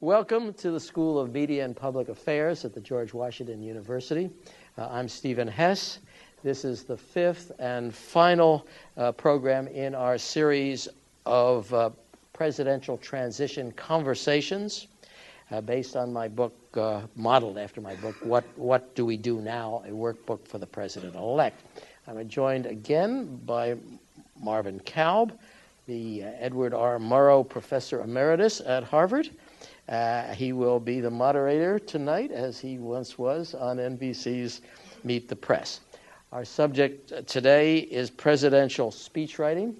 Welcome to the School of Media and Public Affairs at the George Washington University. I'm Stephen Hess. This is the fifth and final program in our series of presidential transition conversations based on my book, modeled after my book, What Do We Do Now? A Workbook for the President-Elect. I'm joined again by Marvin Kalb, the Edward R. Murrow Professor Emeritus at Harvard. He will be the moderator tonight, as he once was on NBC's Meet the Press. Our subject today is presidential speechwriting.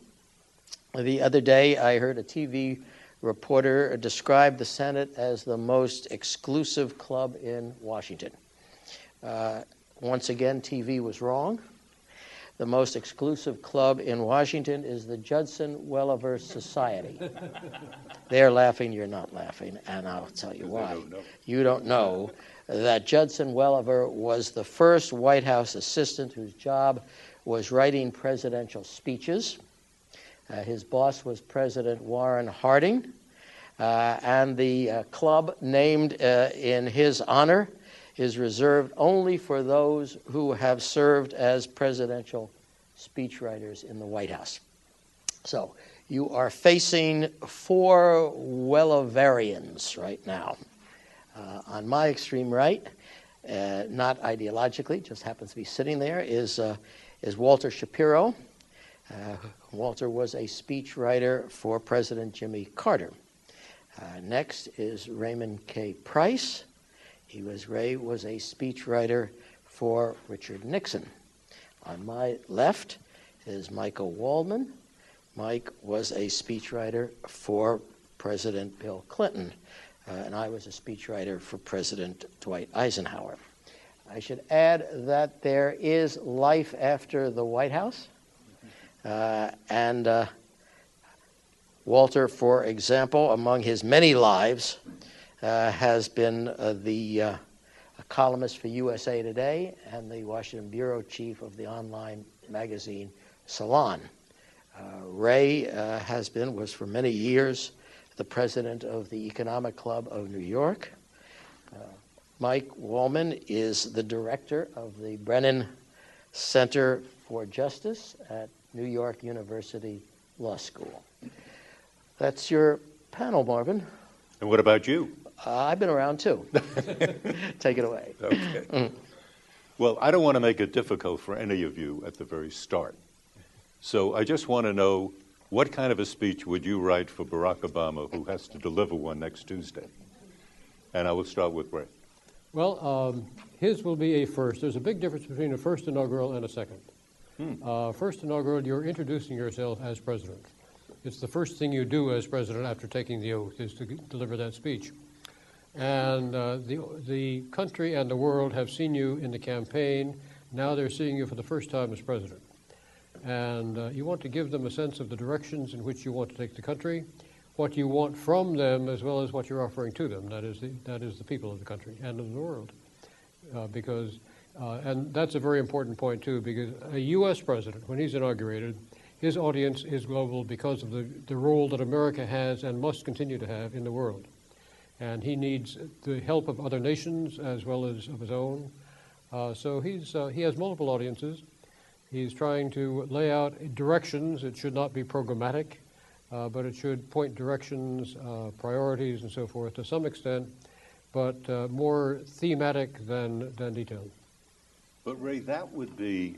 The other day, I heard a TV reporter describe the Senate as the most exclusive club in Washington. Once again, TV was wrong. The most exclusive club in Washington is the Judson Welliver Society. They're laughing, you're not laughing, and I'll tell you why. You don't know that Judson Welliver was the first White House assistant whose job was writing presidential speeches. His boss was President Warren Harding, and the club named in his honor is reserved only for those who have served as presidential speechwriters in the White House. So you are facing four Welliverians right now. On my extreme right, not ideologically, just happens to be sitting there, is Walter Shapiro. Walter was a speechwriter for President Jimmy Carter. Next is Raymond K. Price. Ray was a speechwriter for Richard Nixon. On my left is Michael Waldman. Mike was a speechwriter for President Bill Clinton, and I was a speechwriter for President Dwight Eisenhower. I should add that there is life after the White House, and Walter, for example, among his many lives, has been a columnist for USA Today and the Washington bureau chief of the online magazine Salon. Ray was for many years the president of the Economic Club of New York. Mike Waldman is the director of the Brennan Center for Justice at New York University Law School. That's your panel, Marvin. And what about you? I've been around, too. Take it away. Okay. Well, I don't want to make it difficult for any of you at the very start. So I just want to know, what kind of a speech would you write for Barack Obama, who has to deliver one next Tuesday? And I will start with Ray. Well, his will be a first. There's a big difference between a first inaugural and a second. First inaugural, you're introducing yourself as president. It's the first thing you do as president after taking the oath is to deliver that speech. And the country and the world have seen you in the campaign. Now they're seeing you for the first time as president. And you want to give them a sense of the directions in which you want to take the country, what you want from them, as well as what you're offering to them. That is the people of the country and of the world. And that's a very important point, too, because a U.S. president, when he's inaugurated, his audience is global because of the role that America has and must continue to have in the world. And he needs the help of other nations as well as of his own. So he has multiple audiences. He's trying to lay out directions. It should not be programmatic, but it should point directions, priorities, and so forth to some extent, but more thematic than detailed. But Ray, that would be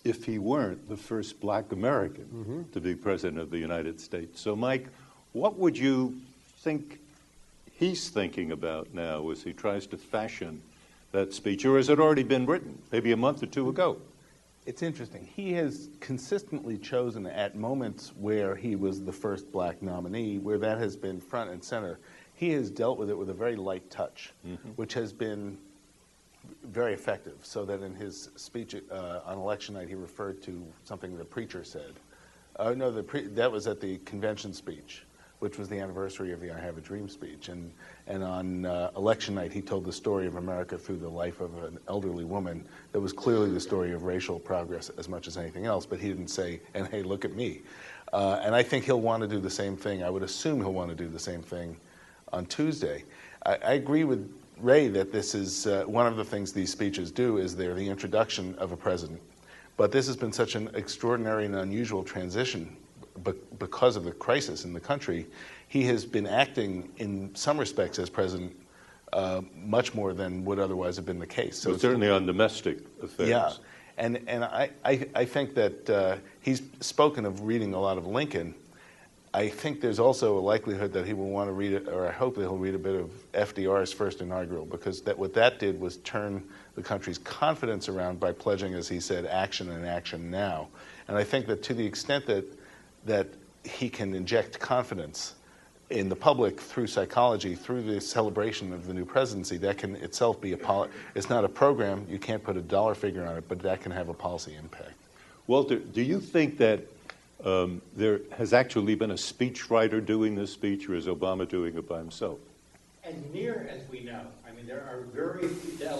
if he weren't the first black American to be president of the United States. So Mike, what would you think he's thinking about now as he tries to fashion that speech, or has it already been written, maybe a month or two ago? It's interesting. He has consistently chosen at moments where he was the first black nominee, where that has been front and center, he has dealt with it with a very light touch, which has been very effective, so that in his speech on election night, he referred to something the preacher said. That was at the convention speech, which was the anniversary of the I Have a Dream speech. And on election night, he told the story of America through the life of an elderly woman that was clearly the story of racial progress as much as anything else, but he didn't say, and hey, look at me. And I think he'll want to do the same thing. I would assume he'll want to do the same thing on Tuesday. I agree with Ray that this is one of the things these speeches do is they're the introduction of a president. But this has been such an extraordinary and unusual transition because of the crisis in the country. He has been acting in some respects as president much more than would otherwise have been the case. So certainly on domestic affairs. Yeah, and I think that he's spoken of reading a lot of Lincoln. I think there's also a likelihood that he will want to read it, or I hope that he'll read a bit of FDR's first inaugural, because what that did was turn the country's confidence around by pledging, as he said, action and action now. And I think that to the extent that he can inject confidence in the public through psychology, through the celebration of the new presidency, that can itself be it's not a program, you can't put a dollar figure on it, but that can have a policy impact. Walter, do you think that there has actually been a speechwriter doing this speech, or is Obama doing it by himself? As near as we know. I mean, there are very,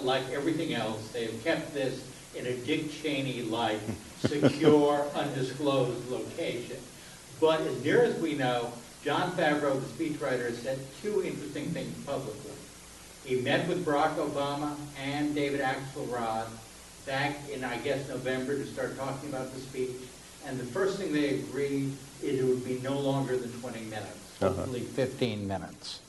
like everything else, they've kept this in a Dick Cheney-like, secure, undisclosed location. But as near as we know, John Favreau, the speechwriter, said two interesting things publicly. He met with Barack Obama and David Axelrod back in, I guess, November to start talking about the speech. And the first thing they agreed is it would be no longer than 20 minutes, hopefully 15 minutes.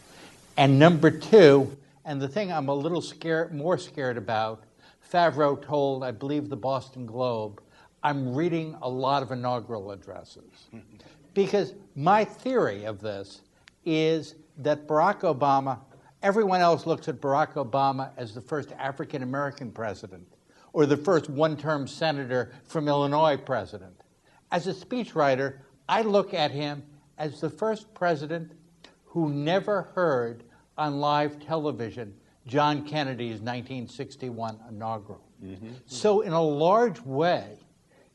And number two, and the thing I'm a little more scared about, Favreau told, I believe, the Boston Globe, I'm reading a lot of inaugural addresses. Because my theory of this is that Barack Obama, everyone else looks at Barack Obama as the first African-American president or the first one-term senator from Illinois president. As a speechwriter, I look at him as the first president who never heard on live television John Kennedy's 1961 inaugural. Mm-hmm. So in a large way,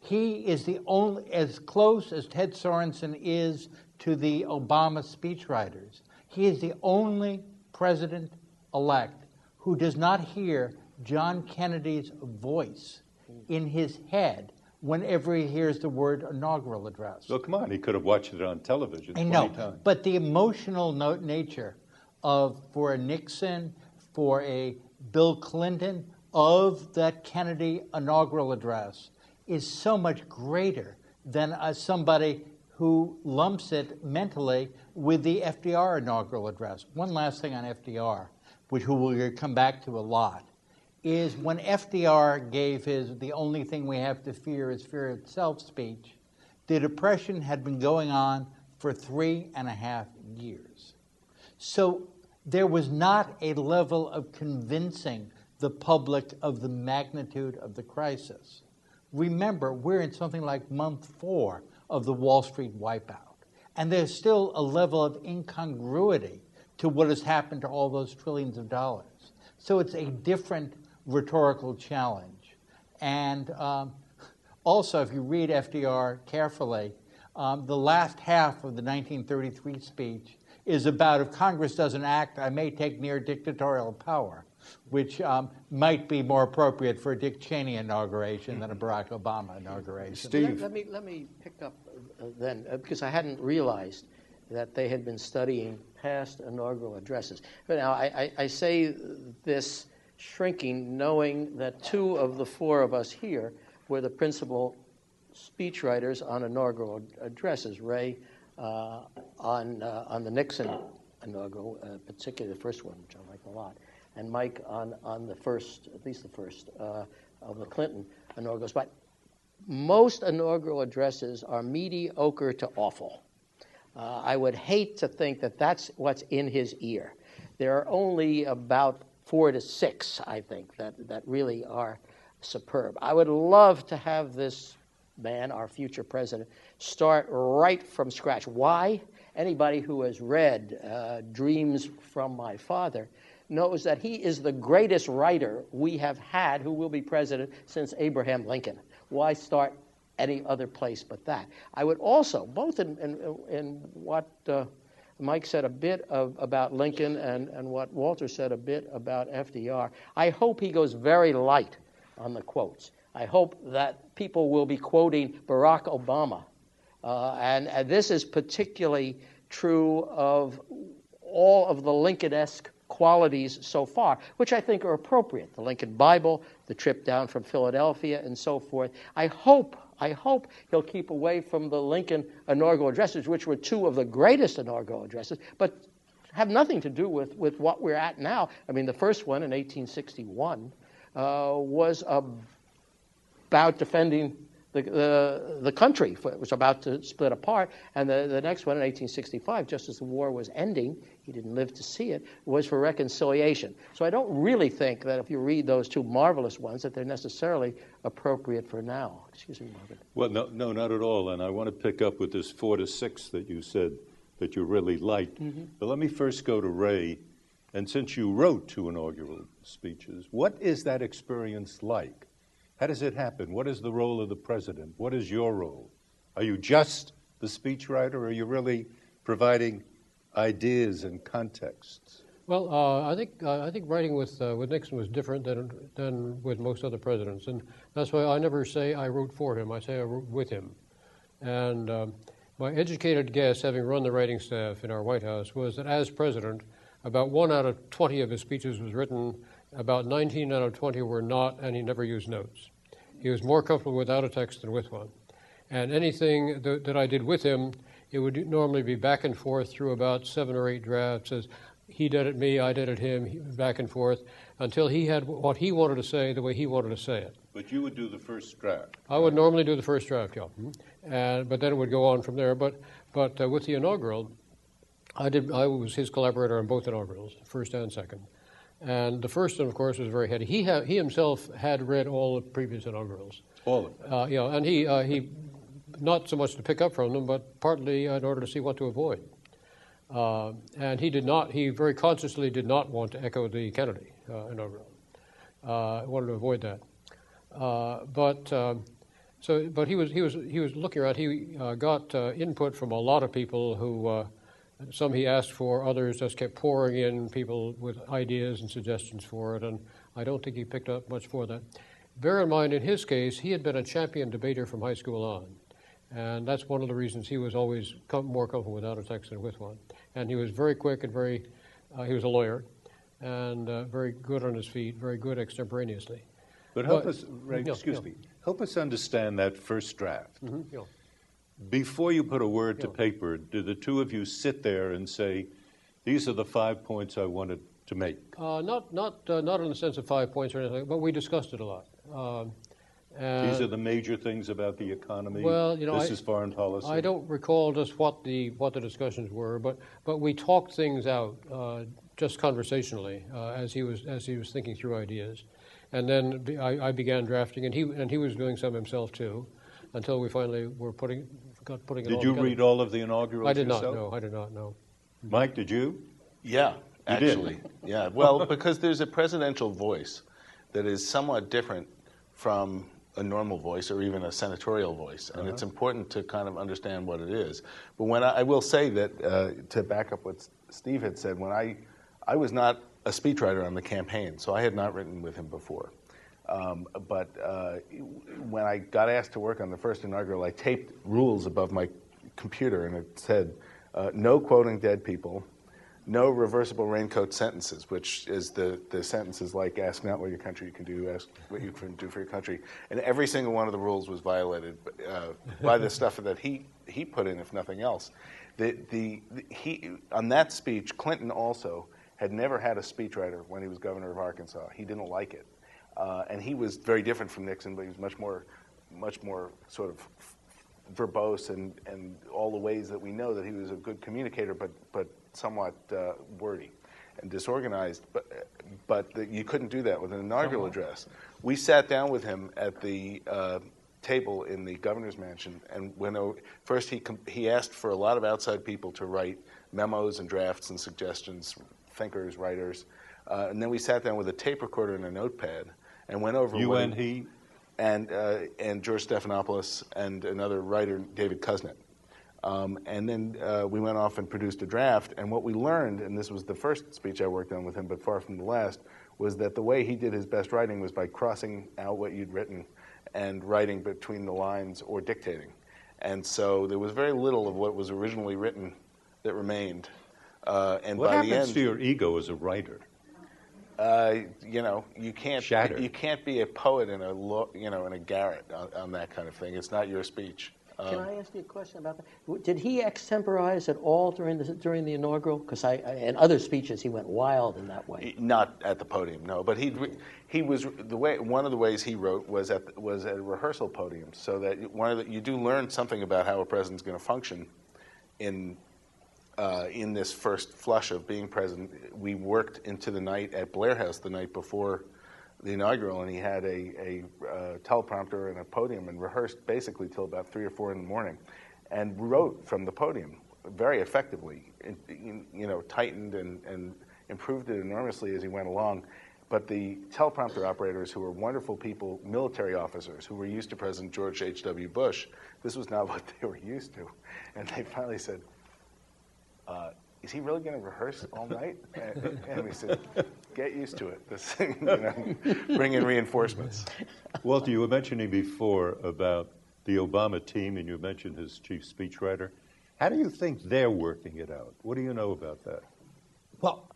he is the only, as close as Ted Sorensen is to the Obama speechwriters, he is the only president-elect who does not hear John Kennedy's voice in his head whenever he hears the word inaugural address. Well, come on, he could have watched it on television 20 times. But the emotional nature for a Nixon, for a Bill Clinton, of that Kennedy inaugural address is so much greater than somebody who lumps it mentally with the FDR inaugural address. One last thing on FDR, which we will come back to a lot, is when FDR gave his "the only thing we have to fear is fear itself" speech, the Depression had been going on for 3.5 years. So there was not a level of convincing the public of the magnitude of the crisis. Remember, we're in something like month 4 of the Wall Street wipeout, and there's still a level of incongruity to what has happened to all those trillions of dollars. So it's a different rhetorical challenge. And also, if you read FDR carefully, the last half of the 1933 speech is about, if Congress doesn't act, I may take near dictatorial power, which might be more appropriate for a Dick Cheney inauguration than a Barack Obama inauguration. Steve. Let me pick up then, because I hadn't realized that they had been studying past inaugural addresses. But now I say this shrinking, knowing that 2 of the 4 of us here were the principal speechwriters on inaugural addresses. Ray on the Nixon inaugural, particularly the first one, which I like a lot, and Mike on the first, at least the first, of the Clinton inaugurals. But most inaugural addresses are mediocre to awful. I would hate to think that that's what's in his ear. There are only about 4 to 6, I think, that really are superb. I would love to have this man, our future president, start right from scratch. Why? Anybody who has read Dreams from My Father knows that he is the greatest writer we have had who will be president since Abraham Lincoln. Why start any other place but that? I would also, both in what Mike said a bit about Lincoln and what Walter said a bit about FDR, I hope he goes very light on the quotes. I hope that people will be quoting Barack Obama And this is particularly true of all of the Lincoln-esque qualities so far, which I think are appropriate. The Lincoln Bible, the trip down from Philadelphia, and so forth. I hope he'll keep away from the Lincoln inaugural addresses, which were two of the greatest inaugural addresses, but have nothing to do with what we're at now. I mean, the first one in 1861 was about defending the country. It was about to split apart. And the next one in 1865, just as the war was ending, he didn't live to see it, was for reconciliation. So I don't really think that if you read those two marvelous ones that they're necessarily appropriate for now. Excuse me, Marvin. Well, no, not at all. And I want to pick up with this 4 to 6 that you said that you really liked. Mm-hmm. But let me first go to Ray. And since you wrote 2 inaugural speeches, what is that experience like? How does it happen? What is the role of the president? What is your role? Are you just the speechwriter, or are you really providing ideas and contexts? Well, I think writing with Nixon was different than with most other presidents, and that's why I never say I wrote for him. I say I wrote with him. And my educated guess, having run the writing staff in our White House, was that as president, about 1 out of 20 of his speeches was written. About 19 out of 20 were not, and he never used notes. He was more comfortable without a text than with one. And anything that I did with him, it would normally be back and forth through about 7 or 8 drafts, as he did it me, I did it him, back and forth, until he had what he wanted to say the way he wanted to say it. But you would do the first draft. I would normally do the first draft, yeah. But then it would go on from there. But with the inaugural, I was his collaborator on both inaugurals, first and second. And the first one, of course, was very heady. He himself had read all the previous inaugurals. All of them? Yeah, and he not so much to pick up from them, but partly in order to see what to avoid. And he very consciously did not want to echo the Kennedy inaugural. Wanted to avoid that. But he was looking around. He got input from a lot of people who. Some he asked for, others just kept pouring in people with ideas and suggestions for it, and I don't think he picked up much for that. Bear in mind, in his case, he had been a champion debater from high school on, and that's one of the reasons he was always more comfortable without a text than with one. And he was very quick and he was a lawyer, and very good on his feet, very good extemporaneously. But help us, Ray, help us understand that first draft. Mm-hmm, yeah. Before you put a word to paper, did the two of you sit there and say, these are the 5 points I wanted to make? Not in the sense of 5 points or anything, but we discussed it a lot. These are the major things about the economy. Well, this is foreign policy. I don't recall just what the discussions were, but we talked things out just conversationally as he was thinking through ideas, and then I began drafting, and he was doing some himself too. Until we finally were putting it all together. Did you read all of the inaugurals I did yourself? not, no, I did not, no. Mike, did you? Yeah, You actually. did? Yeah, well, because there's a presidential voice that is somewhat different from a normal voice or even a senatorial voice, and it's important to kind of understand what it is. But when I will say that, to back up what Steve had said, when I was not a speechwriter on the campaign, so I had not written with him before. But when I got asked to work on the first inaugural, I taped rules above my computer, and it said, no quoting dead people, no reversible raincoat sentences, which is the sentences like, ask not what your country can do, ask what you can do for your country. And every single one of the rules was violated by the stuff that he put in, if nothing else. On that speech, Clinton also had never had a speechwriter when he was governor of Arkansas. He didn't like it. And he was very different from Nixon, but he was much more sort of verbose and all the ways that we know that he was a good communicator, but somewhat wordy and disorganized. But you couldn't do that with an inaugural address. We sat down with him at the table in the governor's mansion, and first he asked for a lot of outside people to write memos and drafts and suggestions, thinkers, writers, and then we sat down with a tape recorder and a notepad. And went over you and he? And George Stephanopoulos and another writer, David Kusnet. And then we went off and produced a draft. And what we learned, and this was the first speech I worked on with him, but far from the last, was that the way he did his best writing was by crossing out what you'd written and writing between the lines or dictating. And so there was very little of what was originally written that remained. And What by happens the end, to your ego as a writer? You can't Shattered. you can't be a poet in a garret on that kind of thing. It's not your speech. Can I ask you a question about that? Did he extemporize at all during the inaugural? Because in other speeches he went wild in that way. Not at the podium, no. But he was one of the ways he wrote was at a rehearsal podium, so that you do learn something about how a president's going to function in this first flush of being president. We worked into the night at Blair House the night before the inaugural, and he had a teleprompter and a podium and rehearsed basically till about 3 or 4 in the morning, and wrote from the podium very effectively. Tightened and improved it enormously as he went along. But the teleprompter operators, who were wonderful people, military officers who were used to President George H.W. Bush, this was not what they were used to, and they finally said, is he really going to rehearse all night? And we said, get used to it. This thing, bring in reinforcements. Walter, you were mentioning before about the Obama team, and you mentioned his chief speechwriter. How do you think they're working it out? What do you know about that? Well,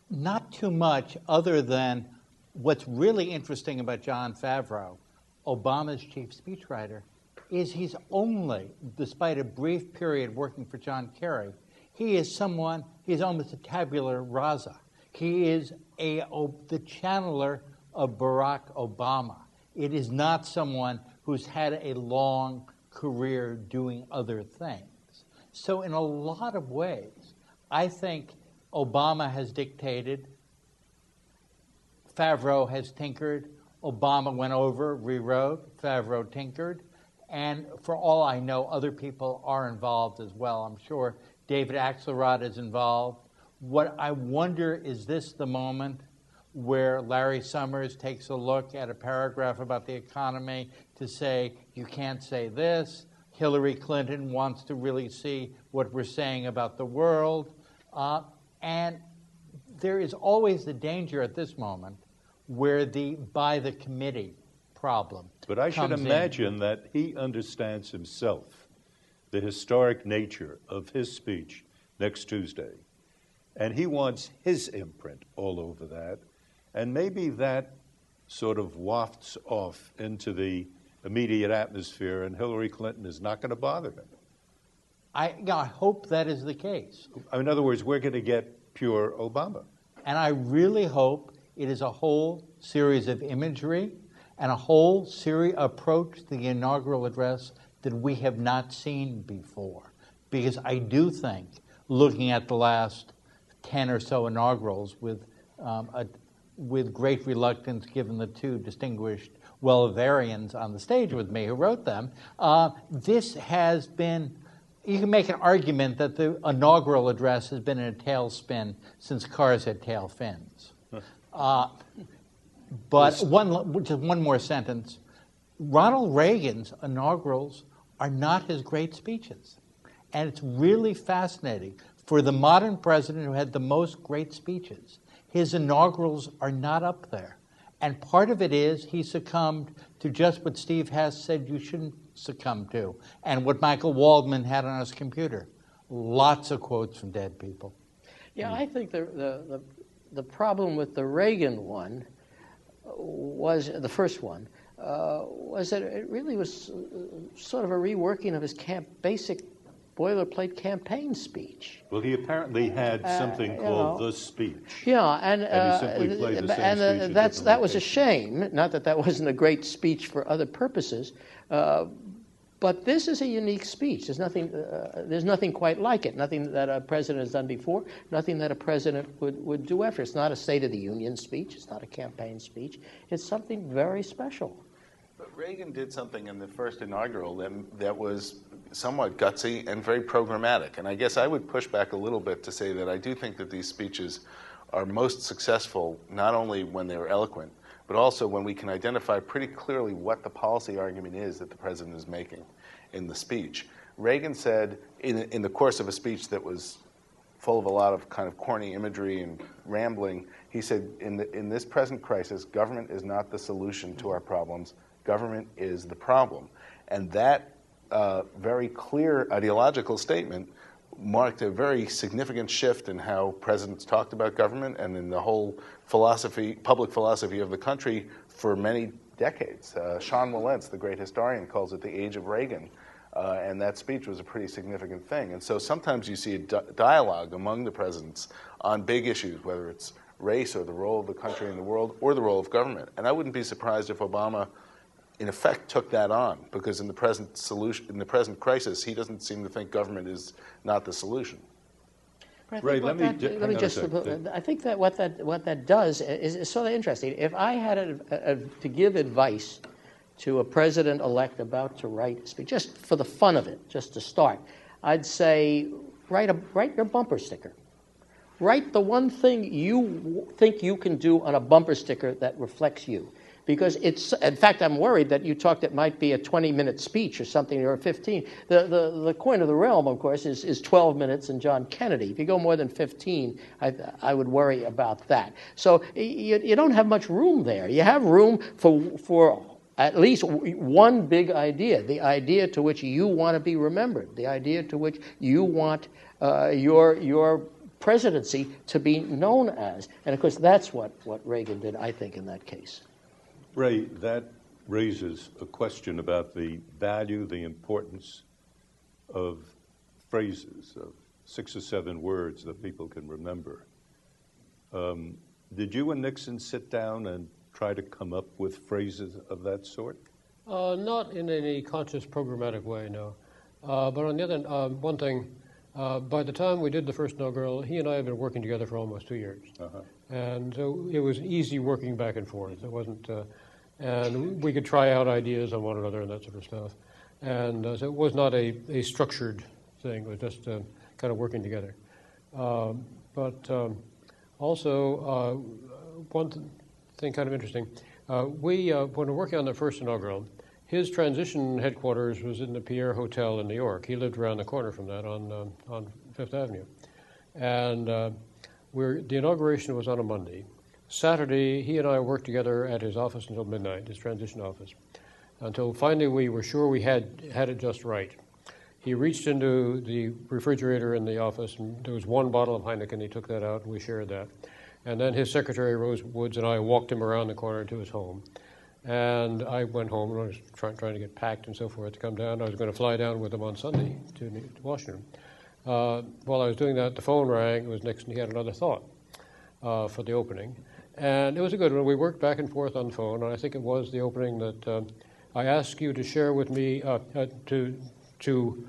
not too much, other than what's really interesting about Jon Favreau, Obama's chief speechwriter, is he's only, despite a brief period working for John Kerry, he's almost a tabula rasa. He is the channeler of Barack Obama. It is not someone who's had a long career doing other things. So in a lot of ways, I think Obama has dictated, Favreau has tinkered, Obama went over, rewrote, Favreau tinkered, and for all I know, other people are involved as well. I'm sure David Axelrod is involved. What I wonder, is this the moment where Larry Summers takes a look at a paragraph about the economy to say, you can't say this. Hillary Clinton wants to really see what we're saying about the world. And there is always the danger at this moment where the by the committee problem But I should imagine in. that he understands himself the historic nature of his speech next Tuesday. And he wants his imprint all over that. And maybe that sort of wafts off into the immediate atmosphere, and Hillary Clinton is not going to bother him. I hope that is the case. In other words, we're going to get pure Obama. And I really hope it is a whole series of imagery and a whole approach to the inaugural address that we have not seen before. Because I do think, looking at the last 10 or so inaugurals with great reluctance, given the two distinguished Welivarians on the stage with me who wrote them, this has been, you can make an argument that the inaugural address has been in a tailspin since cars had tail fins. But just one more sentence. Ronald Reagan's inaugurals are not his great speeches. And it's really fascinating. For the modern president who had the most great speeches, his inaugurals are not up there. And part of it is he succumbed to just what Steve Hess said you shouldn't succumb to, and what Michael Waldman had on his computer. Lots of quotes from dead people. Yeah, I think the problem with the Reagan one was, the first one, was that it really was sort of a reworking of his basic boilerplate campaign speech. Well, he apparently had something called the speech. Yeah, and he simply played the same speech at that was a shame. Not that that wasn't a great speech for other purposes, but this is a unique speech. There's nothing quite like it. Nothing that a president has done before. Nothing that a president would do after. It's not a State of the Union speech. It's not a campaign speech. It's something very special. But Reagan did something in the first inaugural that was somewhat gutsy and very programmatic. And I guess I would push back a little bit to say that I do think that these speeches are most successful not only when they're eloquent, but also when we can identify pretty clearly what the policy argument is that the president is making in the speech. Reagan said in the course of a speech that was full of a lot of kind of corny imagery and rambling, he said, in this present crisis, government is not the solution to our problems. Government is the problem. And that very clear ideological statement marked a very significant shift in how presidents talked about government and in the whole public philosophy of the country for many decades. Sean Wilentz, the great historian, calls it the age of Reagan. And that speech was a pretty significant thing. And so sometimes you see a dialogue among the presidents on big issues, whether it's race or the role of the country in the world or the role of government. And I wouldn't be surprised if Obama, in effect, took that on, because in the present crisis, he doesn't seem to think government is not the solution. Ray, let me just. I think that what that does is sort of interesting. If I had to give advice to a president-elect about to write a speech, just for the fun of it, just to start, I'd say write your bumper sticker. Write the one thing you think you can do on a bumper sticker that reflects you. Because in fact, I'm worried that you talked it might be a 20-minute speech or something, or 15. The coin of the realm, of course, is 12 minutes and John Kennedy. If you go more than 15, I would worry about that. So you don't have much room there. You have room for at least one big idea, the idea to which you want to be remembered, the idea to which you want your presidency to be known as. And of course, that's what Reagan did, I think, in that case. Ray, that raises a question about the value, the importance of phrases, of 6 or 7 words that people can remember. Did you and Nixon sit down and try to come up with phrases of that sort? Not in any conscious programmatic way, no. But on the other hand, one thing, by the time we did the first inaugural, he and I had been working together for almost 2 years. And so it was easy working back and forth. It wasn't, and we could try out ideas on one another and that sort of stuff. And so it was not a structured thing. It was just kind of working together. But also, one thing kind of interesting, when we were working on the first inaugural, his transition headquarters was in the Pierre Hotel in New York. He lived around the corner from that on Fifth Avenue. And the inauguration was on a Monday. Saturday, he and I worked together at his office until midnight, his transition office, until finally we were sure we had it just right. He reached into the refrigerator in the office, and there was 1 bottle of Heineken. He took that out, and we shared that. And then his secretary, Rose Woods, and I walked him around the corner to his home. And I went home, and I was trying to get packed and so forth to come down. I was going to fly down with him on Sunday to Washington. While I was doing that, the phone rang. It was Nixon. He had another thought for the opening. And it was a good one. We worked back and forth on the phone, and I think it was the opening that I asked you to share with me, to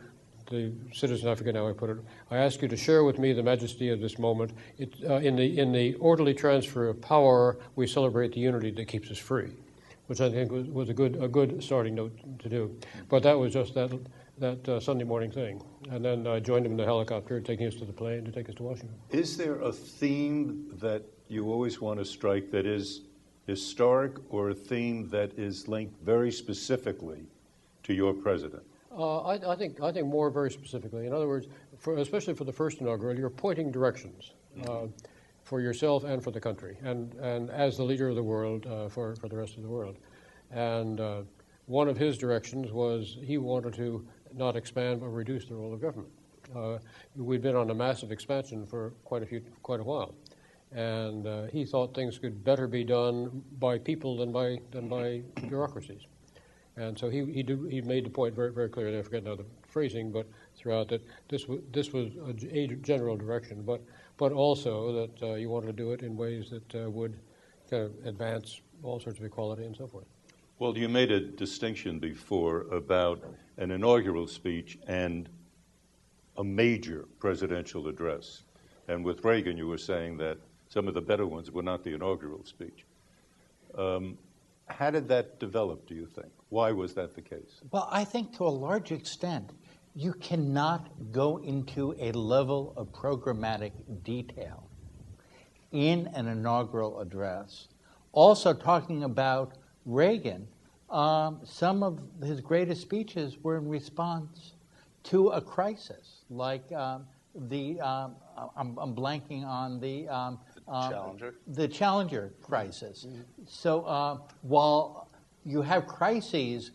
the citizen, I forget how I put it, I ask you to share with me the majesty of this moment. In the orderly transfer of power, we celebrate the unity that keeps us free, which I think was a good starting note to do. But that was just that Sunday morning thing. And then I joined him in the helicopter, taking us to the plane to take us to Washington. Is there a theme that you always want to strike that is historic, or a theme that is linked very specifically to your president? I think more very specifically. In other words, especially for the first inaugural, you're pointing directions for yourself and for the country, and as the leader of the world for the rest of the world. And one of his directions was he wanted to not expand but reduce the role of government. We'd been on a massive expansion for quite a while, and he thought things could better be done by people than by bureaucracies. And so he made the point very, very clearly. I forget now the phrasing, but throughout that this was a general direction, but also that you wanted to do it in ways that would kind of advance all sorts of equality and so forth. Well, you made a distinction before about an inaugural speech and a major presidential address. And with Reagan, you were saying that some of the better ones were not the inaugural speech. How did that develop, do you think? Why was that the case? Well, I think to a large extent, you cannot go into a level of programmatic detail in an inaugural address. Also talking about Reagan, some of his greatest speeches were in response to a crisis, like I'm blanking on the Challenger crisis. So while you have crises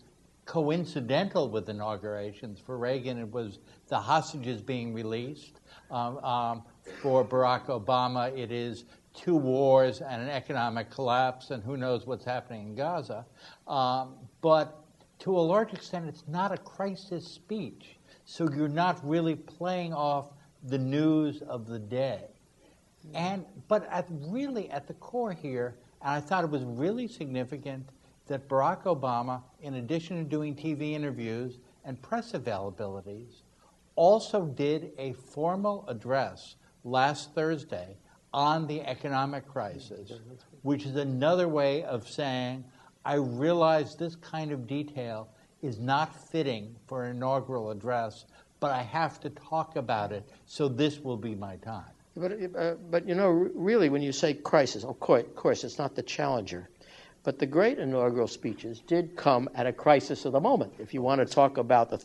coincidental with inaugurations. For Reagan, it was the hostages being released. For Barack Obama, it is 2 wars and an economic collapse, and who knows what's happening in Gaza. But to a large extent, it's not a crisis speech. So you're not really playing off the news of the day. But really at the core here, and I thought it was really significant that Barack Obama, in addition to doing TV interviews and press availabilities, also did a formal address last Thursday on the economic crisis, which is another way of saying, I realize this kind of detail is not fitting for an inaugural address, but I have to talk about it, so this will be my time. But you know, really, when you say crisis, of course, it's not the challenger. But the great inaugural speeches did come at a crisis of the moment. If you want to talk about the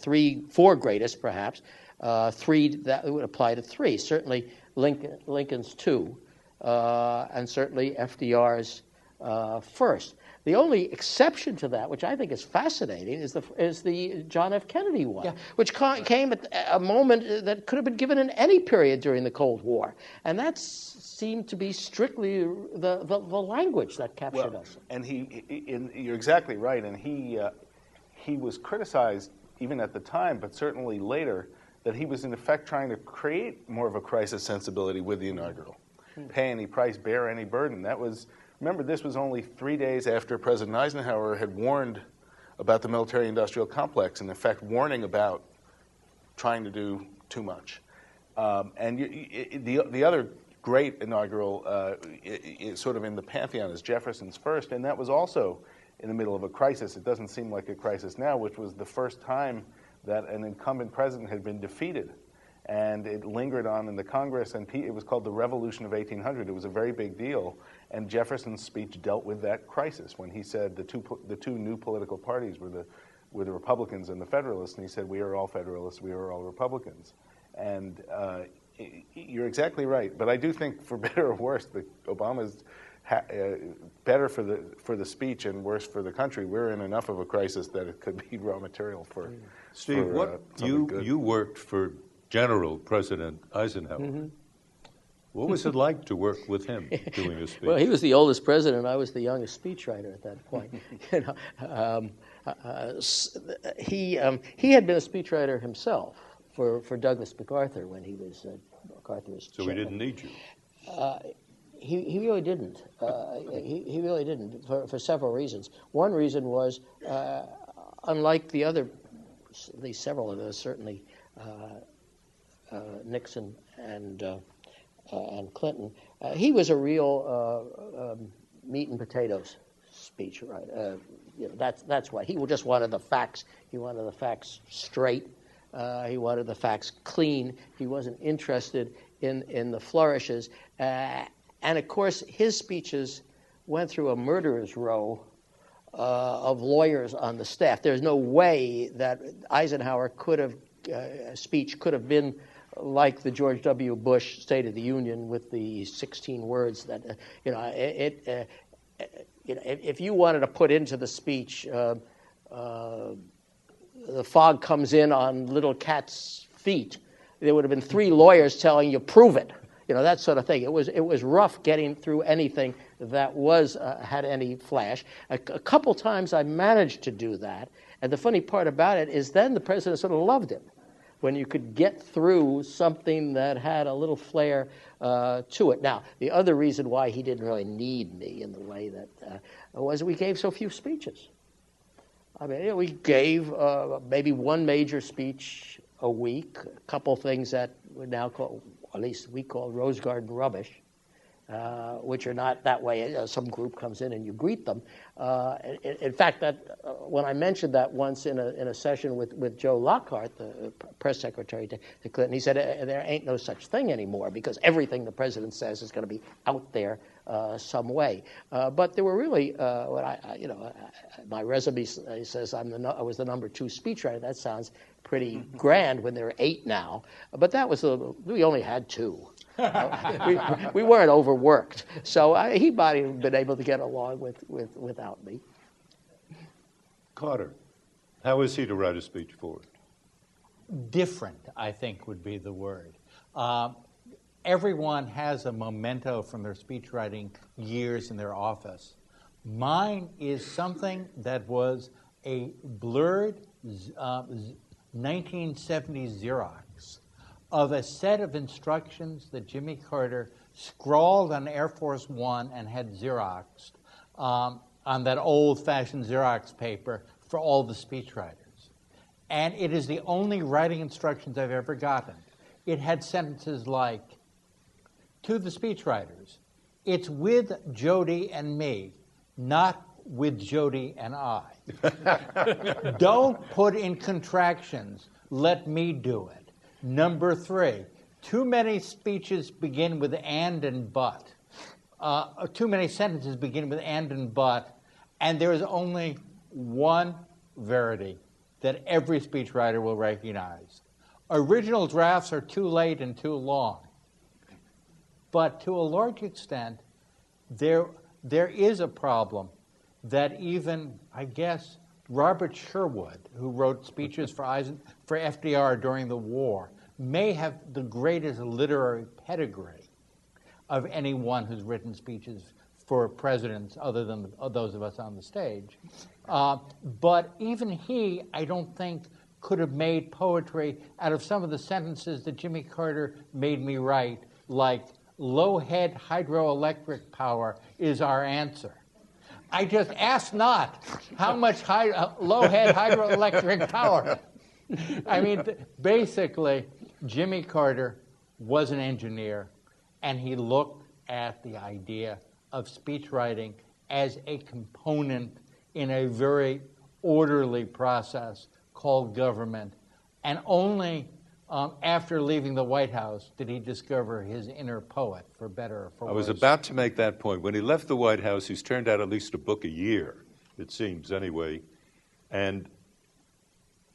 4 greatest, perhaps, 3 that would apply to 3. Certainly Lincoln's 2, and certainly FDR's first. The only exception to that, which I think is fascinating, is the John F. Kennedy one, which came at a moment that could have been given in any period during the Cold War, and that seemed to be strictly the language that captured us. And you're exactly right, and he was criticized even at the time, but certainly later, that he was in effect trying to create more of a crisis sensibility with the inaugural. Pay any price, bear any burden. Remember, this was only 3 days after President Eisenhower had warned about the military-industrial complex, and in fact warning about trying to do too much. And the other great inaugural sort of in the pantheon is Jefferson's first, and that was also in the middle of a crisis. It doesn't seem like a crisis now, which was the first time that an incumbent president had been defeated. And it lingered on in the Congress, and it was called the Revolution of 1800. It was a very big deal, and Jefferson's speech dealt with that crisis when he said the two new political parties were the Republicans and the Federalists, and he said, we are all Federalists, we are all Republicans. And you're exactly right, but I do think, for better or worse, that Obama's better for the speech and worse for the country. We're in enough of a crisis that it could be raw material for Steve, you worked for General President Eisenhower. Mm-hmm. What was it like to work with him doing a speech? Well, he was the oldest president. I was the youngest speechwriter at that point. He had been a speechwriter himself for Douglas MacArthur when he was MacArthur was so chairman. He didn't need you. He really didn't. He really didn't for several reasons. One reason was, unlike the other, at least several of those, certainly Nixon and Clinton, he was a real meat and potatoes speech, right? That's why he just wanted the facts. He wanted the facts straight. He wanted the facts clean. He wasn't interested in the flourishes. And of course, his speeches went through a murderer's row of lawyers on the staff. There's no way that Eisenhower speech could have been like the George W. Bush State of the Union with the 16 words that, if you wanted to put into the speech, the fog comes in on little cat's feet, there would have been 3 lawyers telling you, prove it. That sort of thing. It was rough getting through anything that had any flash. A couple times I managed to do that, and the funny part about it is then the president sort of loved it, when you could get through something that had a little flair to it. Now, the other reason why he didn't really need me in the way that was we gave so few speeches. I mean, we gave maybe one major speech a week, a couple things that we now call, at least we call Rose Garden rubbish, which are not that way. Some group comes in and you greet them. In fact, when I mentioned that once in a session with Joe Lockhart, the press secretary to Clinton, he said there ain't no such thing anymore because everything the president says is going to be out there some way. But there were really, my resume says I was the number 2 speechwriter. That sounds pretty grand when there are 8 now. But that was we only had 2. We weren't overworked, so he might have been able to get along without me. Carter, How is he to write a speech forward? Different, I think, would be the word. Everyone has a memento from their speechwriting years in their office. Mine is something that was a blurred 1970s Xerox of a set of instructions that Jimmy Carter scrawled on Air Force One and had Xeroxed on that old-fashioned Xerox paper for all the speechwriters. And it is the only writing instructions I've ever gotten. It had sentences like, to the speechwriters, it's with Jody and me, not with Jody and I. Don't put in contractions, let me do it. Number 3, too many speeches begin with and but. Too many sentences begin with and but, and there is only one verity that every speechwriter will recognize. Original drafts are too late and too long. But to a large extent, there is a problem that even, I guess, Robert Sherwood, who wrote speeches for FDR during the war, may have the greatest literary pedigree of anyone who's written speeches for presidents other than those of us on the stage. But even he, I don't think, could have made poetry out of some of the sentences that Jimmy Carter made me write, like, low-head hydroelectric power is our answer. I just ask not how much low-head hydroelectric power. I mean, basically, Jimmy Carter was an engineer, and he looked at the idea of speechwriting as a component in a very orderly process called government. And only after leaving the White House did he discover his inner poet, for better or for worse. I was about to make that point. When he left the White House, he's turned out at least a book a year, it seems, anyway. And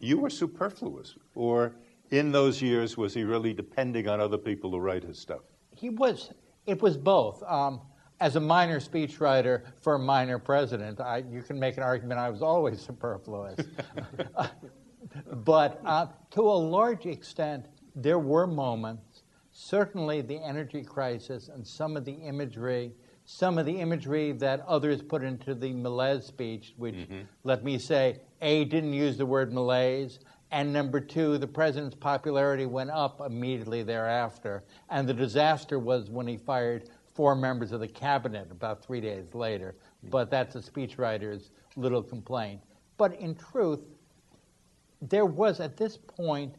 you were superfluous. Or in those years, was he really depending on other people to write his stuff? He was. It was both. As a minor speechwriter for a minor president, you can make an argument I was always superfluous. But to a large extent, there were moments, certainly the energy crisis and some of the imagery that others put into the malaise speech, which, let me say, A, didn't use the word malaise, and number 2, the president's popularity went up immediately thereafter. And the disaster was when he fired 4 members of the cabinet about 3 days later. But that's a speechwriter's little complaint. But in truth, there was, at this point,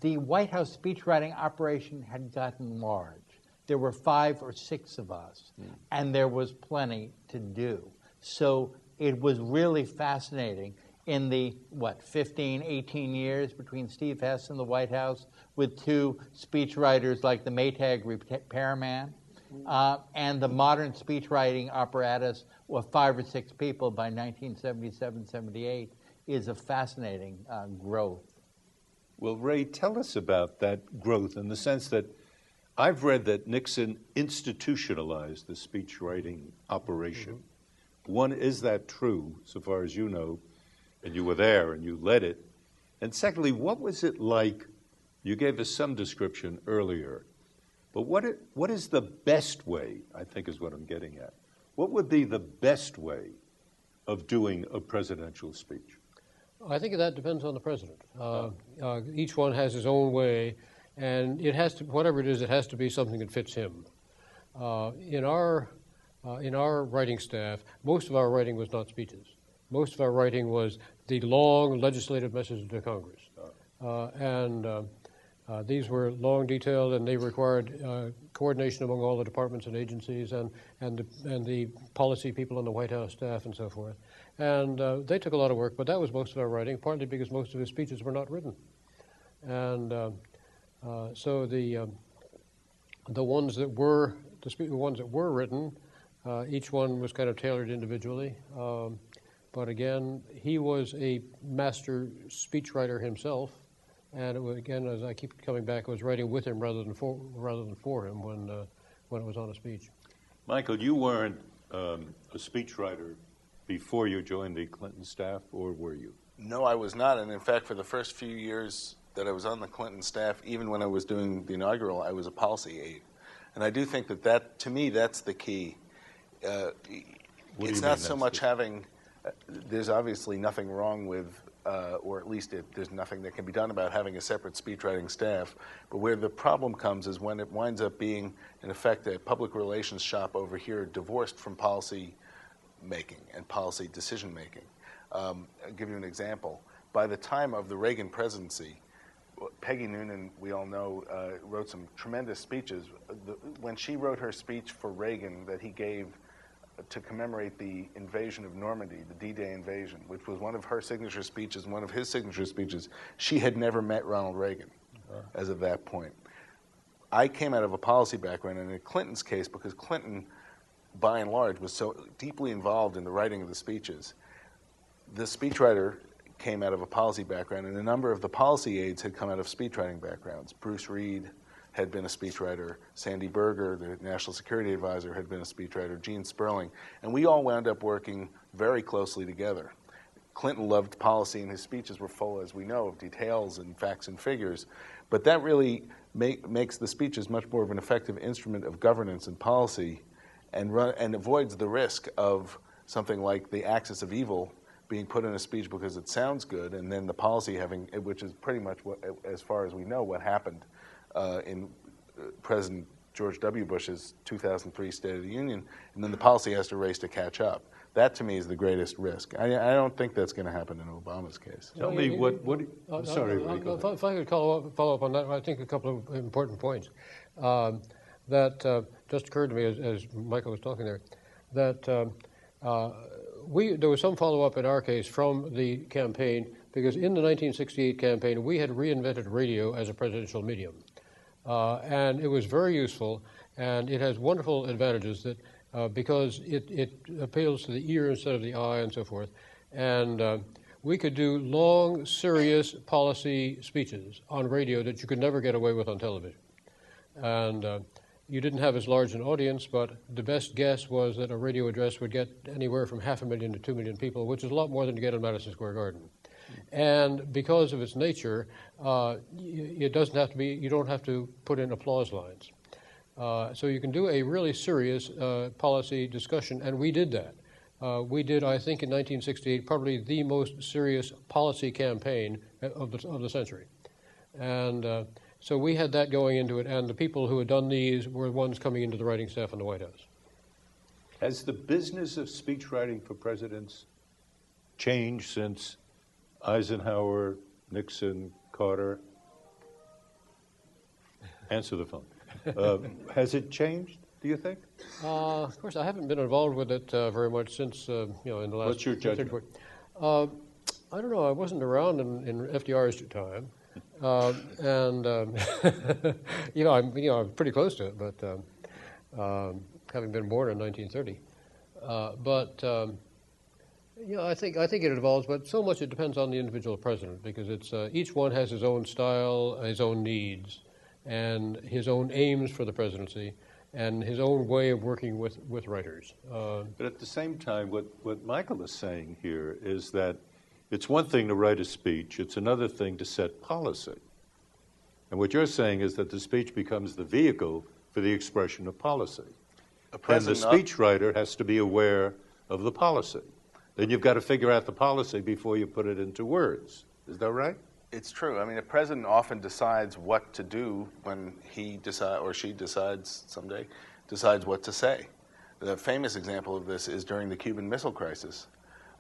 the White House speechwriting operation had gotten large. There were 5 or 6 of us, and there was plenty to do. So it was really fascinating in the, 15, 18 years between Steve Hess and the White House, with 2 speechwriters like the Maytag repairman, and the modern speechwriting apparatus with 5 or 6 people by 1977, 78 is a fascinating growth. Well, Ray, tell us about that growth in the sense that I've read that Nixon institutionalized the speechwriting operation. One, is that true, so far as you know, and you were there and you led it? And secondly, what was it like? You gave us some description earlier, but what is the best way, I think is what I'm getting at. What would be the best way of doing a presidential speech? I think that depends on the president. Each one has his own way, and it has to, whatever it is, it has to be something that fits him. In our writing staff, most of our writing was not speeches. Most of our writing was the long legislative messages to Congress, these were long, detailed, and they required coordination among all the departments and agencies and the policy people on the White House staff and so forth. And they took a lot of work, but that was most of our writing, partly because most of his speeches were not written. And so the ones that were written, each one was kind of tailored individually. But again, he was a master speechwriter himself. And it was, again, as I keep coming back, I was writing with him rather than for him when it was on a speech. Michael, you weren't a speechwriter before you joined the Clinton staff, or were you? No, I was not. And in fact, for the first few years that I was on the Clinton staff, even when I was doing the inaugural, I was a policy aide. And I do think that to me, that's the key. It's not so much having, there's obviously nothing wrong with, or at least there's nothing that can be done about having a separate speechwriting staff. But where the problem comes is when it winds up being, in effect, a public relations shop over here divorced from policy making and policy decision making. I'll give you an example. By the time of the Reagan presidency, Peggy Noonan, we all know, wrote some tremendous speeches. When she wrote her speech for Reagan that he gave to commemorate the invasion of Normandy, the D-Day invasion, which was one of her signature speeches, one of his signature speeches, she had never met Ronald Reagan as of that point. I came out of a policy background, and in Clinton's case, because Clinton, by and large, was so deeply involved in the writing of the speeches, the speechwriter came out of a policy background, and a number of the policy aides had come out of speechwriting backgrounds. Bruce Reed had been a speechwriter. Sandy Berger, the national security advisor, had been a speechwriter. Gene Sperling. And we all wound up working very closely together. Clinton loved policy, and his speeches were full, as we know, of details and facts and figures. But that really makes the speeches much more of an effective instrument of governance and policy, and avoids the risk of something like the axis of evil being put in a speech because it sounds good, and then the policy having, which is pretty much what, as far as we know, what happened in President George W. Bush's 2003 State of the Union, and then the policy has to race to catch up. That, to me, is the greatest risk. I don't think that's going to happen in Obama's case. Tell me I'm sorry, Ray, if I could follow up on that, I think a couple of important points that just occurred to me as Michael was talking there, that there was some follow-up in our case from the campaign, because in the 1968 campaign, we had reinvented radio as a presidential medium. And it was very useful, and it has wonderful advantages that because it appeals to the ear instead of the eye and so forth. And we could do long, serious policy speeches on radio that you could never get away with on television. And you didn't have as large an audience, but the best guess was that a radio address would get anywhere from 500,000 to 2 million people, which is a lot more than you get in Madison Square Garden. And because of its nature, it doesn't have to be, you don't have to put in applause lines. So you can do a really serious policy discussion, and we did that. We did, I think, in 1968, probably the most serious policy campaign of the century. And so we had that going into it, and the people who had done these were the ones coming into the writing staff in the White House. Has the business of speechwriting for presidents changed since Eisenhower, Nixon, Carter? Answer the phone. Has it changed, do you think? Of course, I haven't been involved with it very much since, in the last... What's your judgment? I don't know. I wasn't around in FDR's time. I'm pretty close to it, but having been born in 1930. I think it evolves, but so much it depends on the individual president, because it's each one has his own style, his own needs, and his own aims for the presidency, and his own way of working with writers. But at the same time, what Michael is saying here is that it's one thing to write a speech, it's another thing to set policy. And what you're saying is that the speech becomes the vehicle for the expression of policy. And the speechwriter has to be aware of the policy. Then you've got to figure out the policy before you put it into words. Is that right? It's true. I mean, a president often decides what to do when he or she decides someday, decides what to say. The famous example of this is during the Cuban Missile Crisis.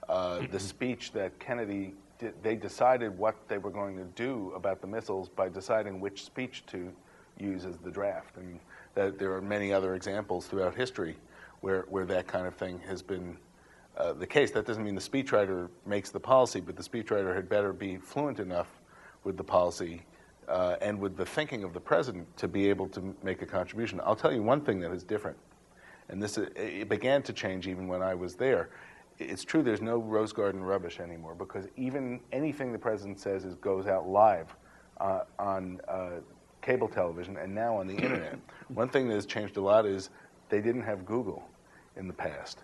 The speech that Kennedy did, they decided what they were going to do about the missiles by deciding which speech to use as the draft. And that there are many other examples throughout history where that kind of thing has been the case. That doesn't mean the speechwriter makes the policy, but the speechwriter had better be fluent enough with the policy and with the thinking of the president to be able to make a contribution. I'll tell you one thing that is different, and it began to change even when I was there. It's true there's no Rose Garden rubbish anymore, because even anything the president says goes out live on cable television and now on the internet. One thing that has changed a lot is they didn't have Google in the past.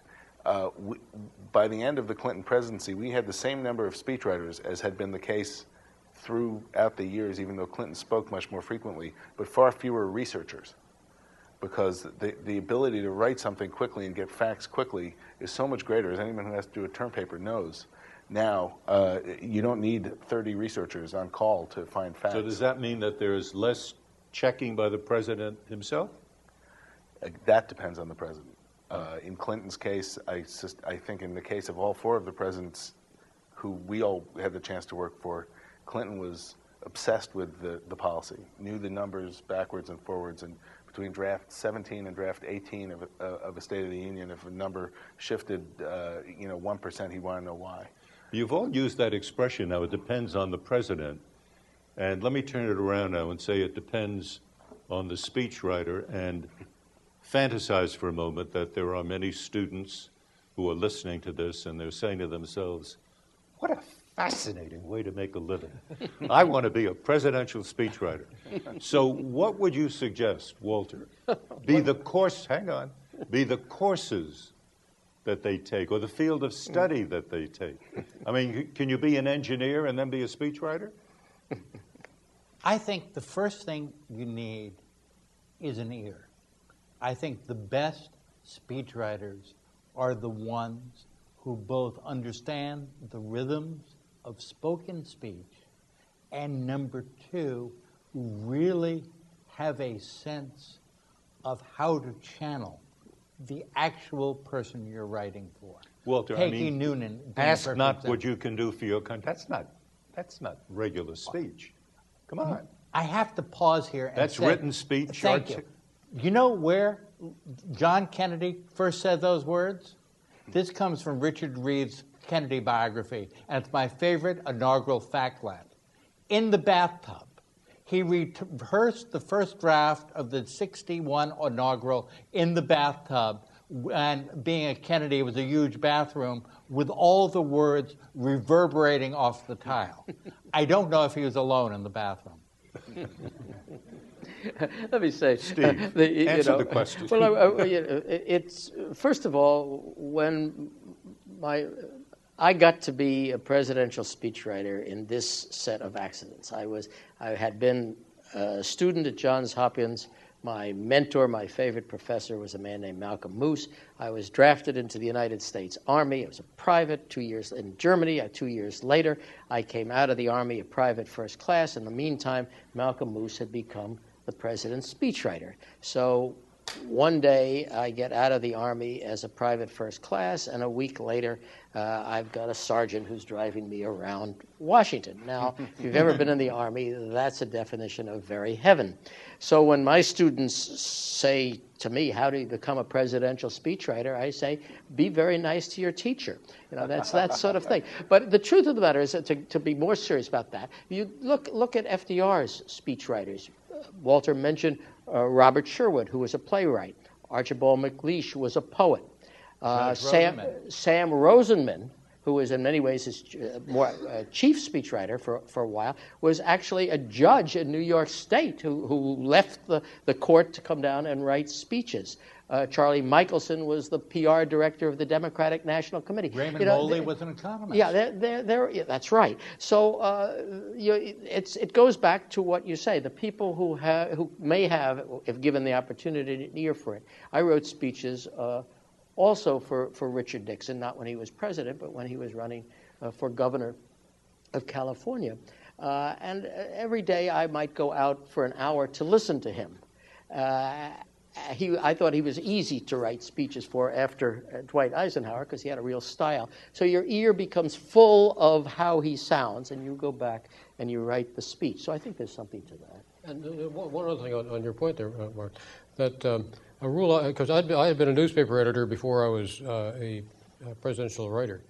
by the end of the Clinton presidency, we had the same number of speechwriters as had been the case throughout the years, even though Clinton spoke much more frequently, but far fewer researchers. Because the ability to write something quickly and get facts quickly is so much greater, as anyone who has to do a term paper knows. Now, you don't need 30 researchers on call to find facts. So does that mean that there's less checking by the president himself? That depends on the president. In Clinton's case, I think in the case of all four of the presidents who we all had the chance to work for, Clinton was obsessed with the policy, knew the numbers backwards and forwards, and between draft 17 and draft 18 of a State of the Union, if a number shifted 1%, he wanted to know why. You've all used that expression now, it depends on the president. And let me turn it around now and say it depends on the speechwriter, and fantasize for a moment that there are many students who are listening to this and they're saying to themselves, what a fascinating way to make a living. I want to be a presidential speechwriter. So what would you suggest, Walter? Be the courses that they take, or the field of study that they take? I mean, can you be an engineer and then be a speechwriter? I think the first thing you need is an ear. I think the best speechwriters are the ones who both understand the rhythms of spoken speech, and number two, who really have a sense of how to channel the actual person you're writing for. Walter, Peggy Noonan. Ask not what you can do for your country. That's not regular speech. Come on. I have to pause here and That's say, written speech. Thank you. You know where John Kennedy first said those words? This comes from Richard Reed's Kennedy biography, and it's my favorite inaugural factlet. In the bathtub. He rehearsed the first draft of the 61 inaugural in the bathtub, and being a Kennedy, it was a huge bathroom with all the words reverberating off the tile. I don't know if he was alone in the bathroom. Let me say, Steve, answer the question. Well, it's first of all, when I got to be a presidential speechwriter in this set of accidents. I had been a student at Johns Hopkins. My mentor, my favorite professor, was a man named Malcolm Moose. I was drafted into the United States Army. I was a private 2 years in Germany. 2 years later, I came out of the Army a private first class. In the meantime, Malcolm Moose had become the president's speechwriter. So one day, I get out of the Army as a private first class, and a week later, I've got a sergeant who's driving me around Washington. Now, if you've ever been in the Army, that's a definition of very heaven. So when my students say to me, how do you become a presidential speechwriter? I say, be very nice to your teacher. That's that sort of thing. But the truth of the matter is that to be more serious about that, you look at FDR's speechwriters. Walter mentioned Robert Sherwood, who was a playwright. Archibald MacLeish was a poet. Sam Rosenman, who was in many ways his chief speechwriter for a while, was actually a judge in New York State who left the court to come down and write speeches. Charlie Michelson was the PR director of the Democratic National Committee. Raymond Moley was an economist. Yeah, that's right. So it goes back to what you say. The people who may have, if given the opportunity, an ear for it. I wrote speeches also for Richard Nixon, not when he was president, but when he was running for governor of California. And every day I might go out for an hour to listen to him. I thought he was easy to write speeches for after Dwight Eisenhower because he had a real style. So your ear becomes full of how he sounds, and you go back and you write the speech. So I think there's something to that. And one other thing on your point there, Mark, that a rule, because I had been a newspaper editor before I was a presidential writer.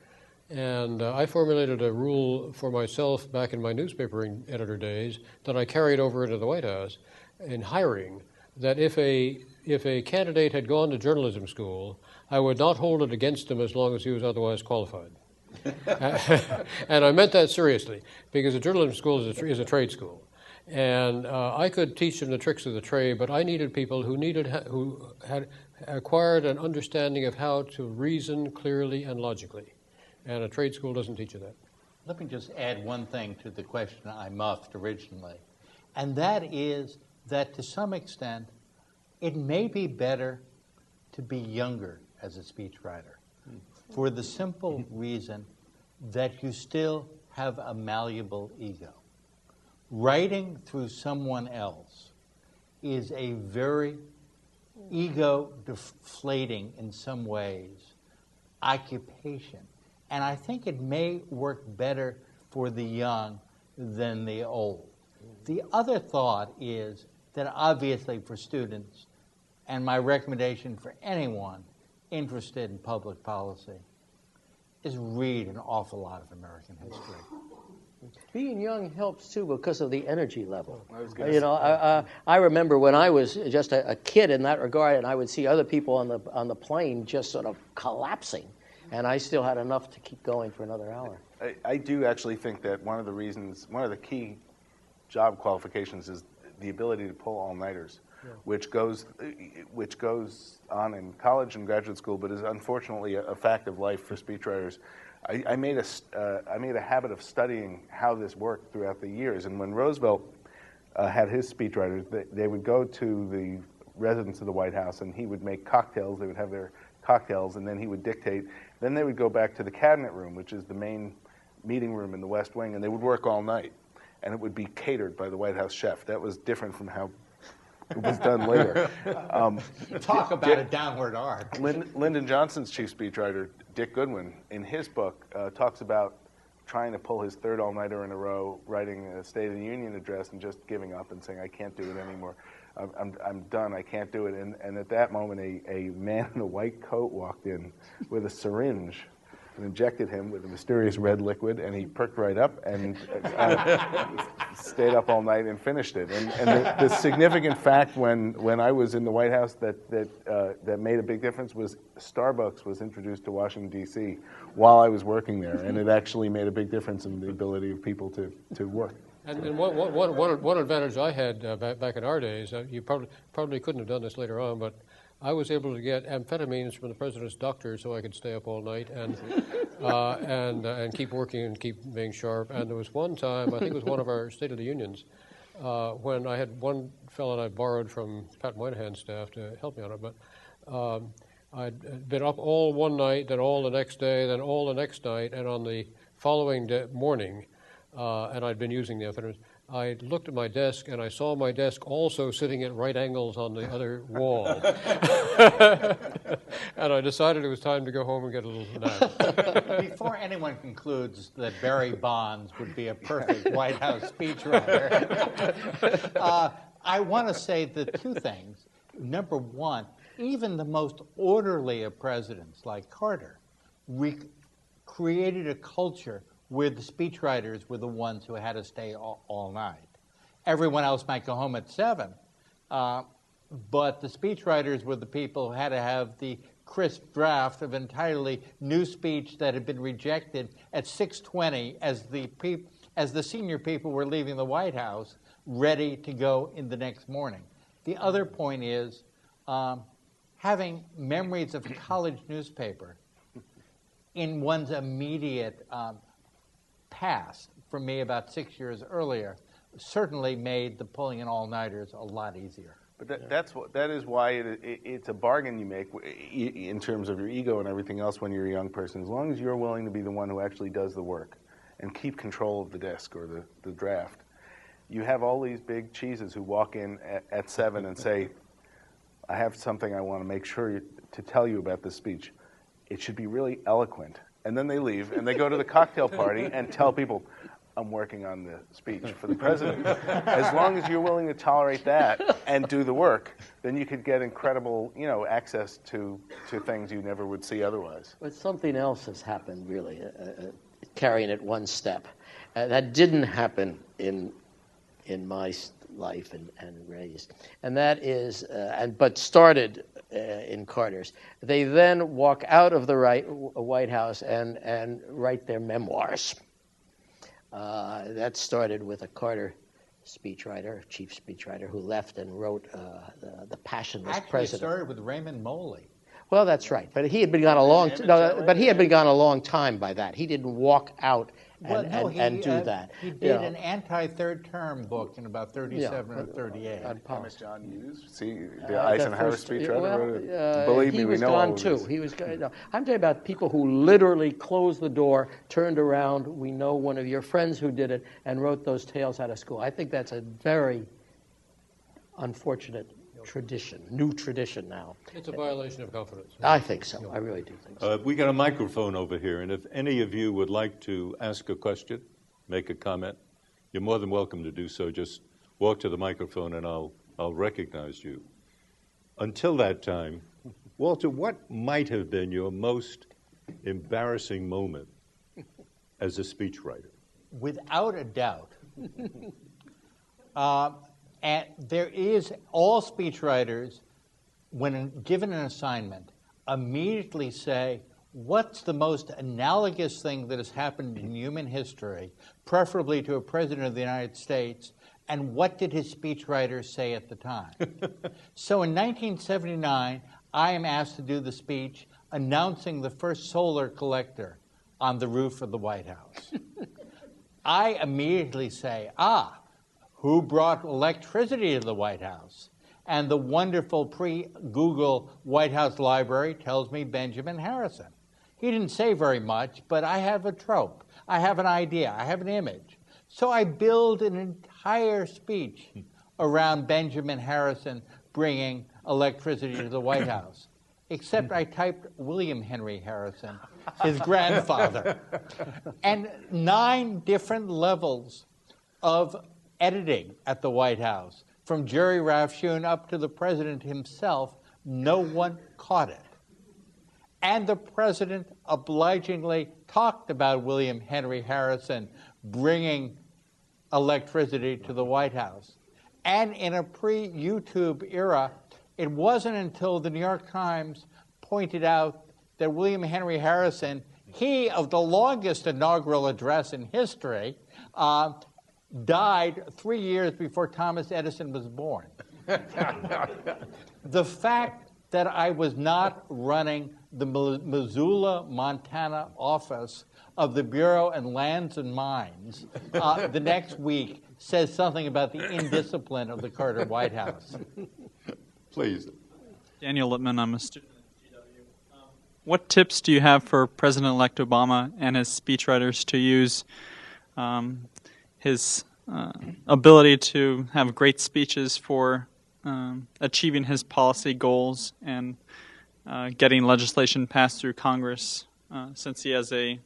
And I formulated a rule for myself back in my newspaper editor days that I carried over into the White House in hiring, that if a candidate had gone to journalism school, I would not hold it against him as long as he was otherwise qualified. And I meant that seriously, because a journalism school is a trade school. And I could teach them the tricks of the trade, but I needed people who acquired an understanding of how to reason clearly and logically. And a trade school doesn't teach you that. Let me just add one thing to the question I muffed originally, and that is that to some extent, it may be better to be younger as a speechwriter for the simple reason that you still have a malleable ego. Writing through someone else is a very ego-deflating, in some ways, occupation. And I think it may work better for the young than the old. The other thought is that obviously for students, and my recommendation for anyone interested in public policy, is read an awful lot of American history. Being young helps too because of the energy level. I remember when I was just a kid in that regard, and I would see other people on the plane just sort of collapsing, and I still had enough to keep going for another hour. I do actually think that one of the key job qualifications is the ability to pull all-nighters, which goes on in college and graduate school, but is unfortunately a fact of life for speechwriters. I made a habit of studying how this worked throughout the years, and when Roosevelt had his speechwriters, they would go to the residence of the White House, and he would make cocktails. They would have their cocktails, and then he would dictate. Then they would go back to the cabinet room, which is the main meeting room in the West Wing, and they would work all night, and it would be catered by the White House chef. That was different from how it was done later. Talk about a downward arc. Lyndon Johnson's chief speechwriter, Dick Goodwin, in his book, talks about trying to pull his third all-nighter in a row, writing a State of the Union address and just giving up and saying, I can't do it anymore. I'm done. I can't do it. And at that moment, a man in a white coat walked in with a syringe and injected him with a mysterious red liquid, and he perked right up and stayed up all night and finished it. And the significant fact when I was in the White House that made a big difference was Starbucks was introduced to Washington, D.C. while I was working there, and it actually made a big difference in the ability of people to work. And one advantage I had back in our days, you probably couldn't have done this later on, but I was able to get amphetamines from the president's doctor so I could stay up all night and keep working and keep being sharp. And there was one time, I think it was one of our State of the Unions, when I had one fellow I borrowed from Pat Moynihan's staff to help me on it, but I'd been up all one night, then all the next day, then all the next night, and on the following morning, and I'd been using the amphetamines, I looked at my desk, and I saw my desk also sitting at right angles on the other wall. And I decided it was time to go home and get a little nap. Before anyone concludes that Barry Bonds would be a perfect White House speechwriter, I want to say the two things. Number one, even the most orderly of presidents, like Carter, created a culture where the speechwriters were the ones who had to stay all night. Everyone else might go home at 7, but the speechwriters were the people who had to have the crisp draft of entirely new speech that had been rejected at 6:20 as the senior people were leaving the White House, ready to go in the next morning. The other point is having memories of college newspaper in one's immediate past, for me about 6 years earlier, certainly made the pulling in all-nighters a lot easier. But that is why it's a bargain you make in terms of your ego and everything else when you're a young person. As long as you're willing to be the one who actually does the work and keep control of the desk or the draft, you have all these big cheeses who walk in at 7 and say, I have something I want to make sure to tell you about this speech. It should be really eloquent. And then they leave, and they go to the cocktail party and tell people, I'm working on the speech for the president. As long as you're willing to tolerate that and do the work, then you could get incredible, access to things you never would see otherwise. But something else has happened, really, carrying it one step. That didn't happen in my life and Ray's, and that is, but started in Carter's. They then walk out of the White House and write their memoirs. That started with a Carter speechwriter, chief speechwriter, who left and wrote the Passionless Actually, President. it started with Raymond Moley. Well, that's right, but he had been gone a long. But he had been gone a long time by that. He didn't walk out and do that. He did an anti-third term book in about 37 or 38. John Hughes, see, the Eisenhower Speech wrote it. Believe me, he we was know gone all of too. this. He was. No, I'm talking about people who literally closed the door, turned around. We know one of your friends who did it and wrote those tales out of school. I think that's a very unfortunate tradition, new tradition now. It's a violation of confidence. I think so. I really do think so. We got a microphone over here, and if any of you would like to ask a question, make a comment, you're more than welcome to do so. Just walk to the microphone, and I'll recognize you. Until that time, Walter, what might have been your most embarrassing moment as a speechwriter? Without a doubt. And there is, all speechwriters, when given an assignment, immediately say, what's the most analogous thing that has happened in human history, preferably to a president of the United States, and what did his speechwriters say at the time? So in 1979, I am asked to do the speech announcing the first solar collector on the roof of the White House. I immediately say, who brought electricity to the White House? And the wonderful pre-Google White House library tells me Benjamin Harrison. He didn't say very much, but I have a trope. I have an idea. I have an image. So I build an entire speech around Benjamin Harrison bringing electricity to the White House. Except I typed William Henry Harrison, his grandfather. And 9 different levels of editing at the White House, from Jerry Rafshoon up to the president himself, no one caught it. And the president obligingly talked about William Henry Harrison bringing electricity to the White House. And in a pre-YouTube era, it wasn't until the New York Times pointed out that William Henry Harrison, he of the longest inaugural address in history, died 3 years before Thomas Edison was born. The fact that I was not running the Missoula, Montana office of the Bureau of Lands and Mines the next week says something about the indiscipline of the Carter White House. Please. Daniel Lippman, I'm a student at GW. What tips do you have for President-elect Obama and his speechwriters to use his ability to have great speeches for achieving his policy goals and getting legislation passed through Congress, since he has a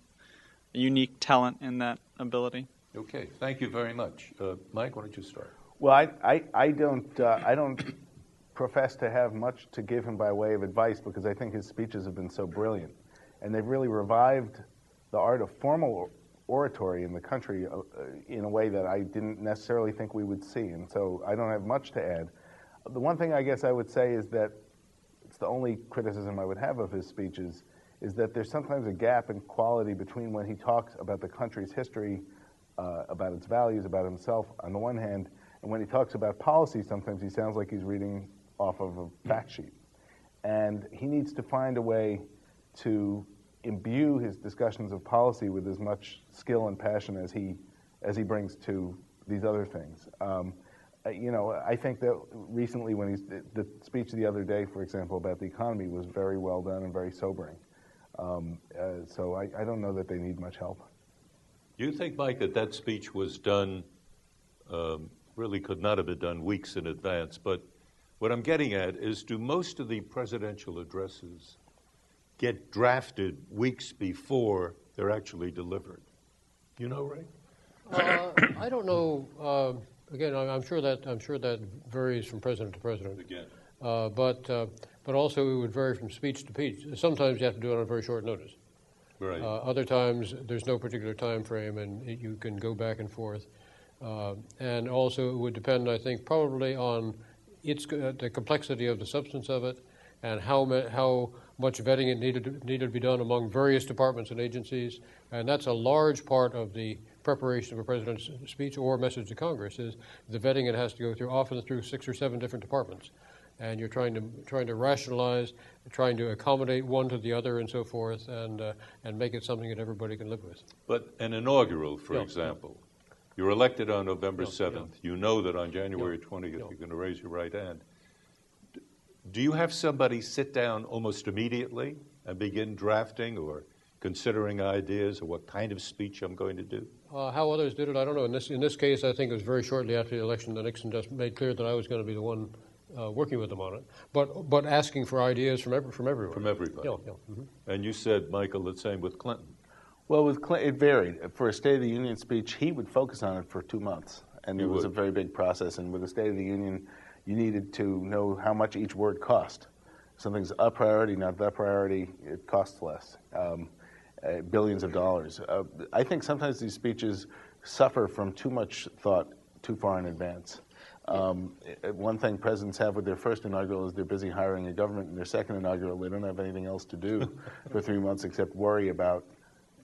unique talent in that ability? Okay, thank you very much. Mike, why don't you start? Well, I don't profess to have much to give him by way of advice because I think his speeches have been so brilliant, and they've really revived the art of formal oratory in the country in a way that I didn't necessarily think we would see, and so I don't have much to add. The one thing I guess I would say is that it's the only criticism I would have of his speeches is that there's sometimes a gap in quality between when he talks about the country's history, about its values, about himself on the one hand, and when he talks about policy, sometimes he sounds like he's reading off of a fact sheet. And he needs to find a way to imbue his discussions of policy with as much skill and passion as he brings to these other things. You know, I think that recently when the speech the other day, for example, about the economy was very well done and very sobering. So I don't know that they need much help. Do you think, Mike, that speech was done, really could not have been done weeks in advance, but what I'm getting at is, do most of the presidential addresses get drafted weeks before they're actually delivered? You know, Ray? I don't know. Again, I'm sure that varies from president to president. Again. But also it would vary from speech to speech. Sometimes you have to do it on a very short notice. Right. Other times there's no particular time frame, and you can go back and forth. And also it would depend, I think, probably on the complexity of the substance of it, and how much vetting it needed to be done among various departments and agencies. And that's a large part of the preparation of a president's speech or message to Congress is the vetting it has to go through, often through 6 or 7 different departments. And you're trying to rationalize, trying to accommodate one to the other and so forth, and make it something that everybody can live with. But an inaugural, for example, you're elected on November 7th. You know that on January 20th you're going to raise your right hand. Do you have somebody sit down almost immediately and begin drafting or considering ideas of what kind of speech I'm going to do? How others did it, I don't know. In this case, I think it was very shortly after the election that Nixon just made clear that I was going to be the one working with them on it, but asking for ideas from everyone. From everybody. And you said, Michael, the same with Clinton. Well, with Clinton, it varied. For a State of the Union speech, he would focus on it for 2 months, and it was a very big process. And with a State of the Union, you needed to know how much each word cost. Something's a priority, not the priority, it costs less. Billions of dollars. I think sometimes these speeches suffer from too much thought too far in advance. One thing presidents have with their first inaugural is they're busy hiring a government. In their second inaugural, they don't have anything else to do for 3 months except worry about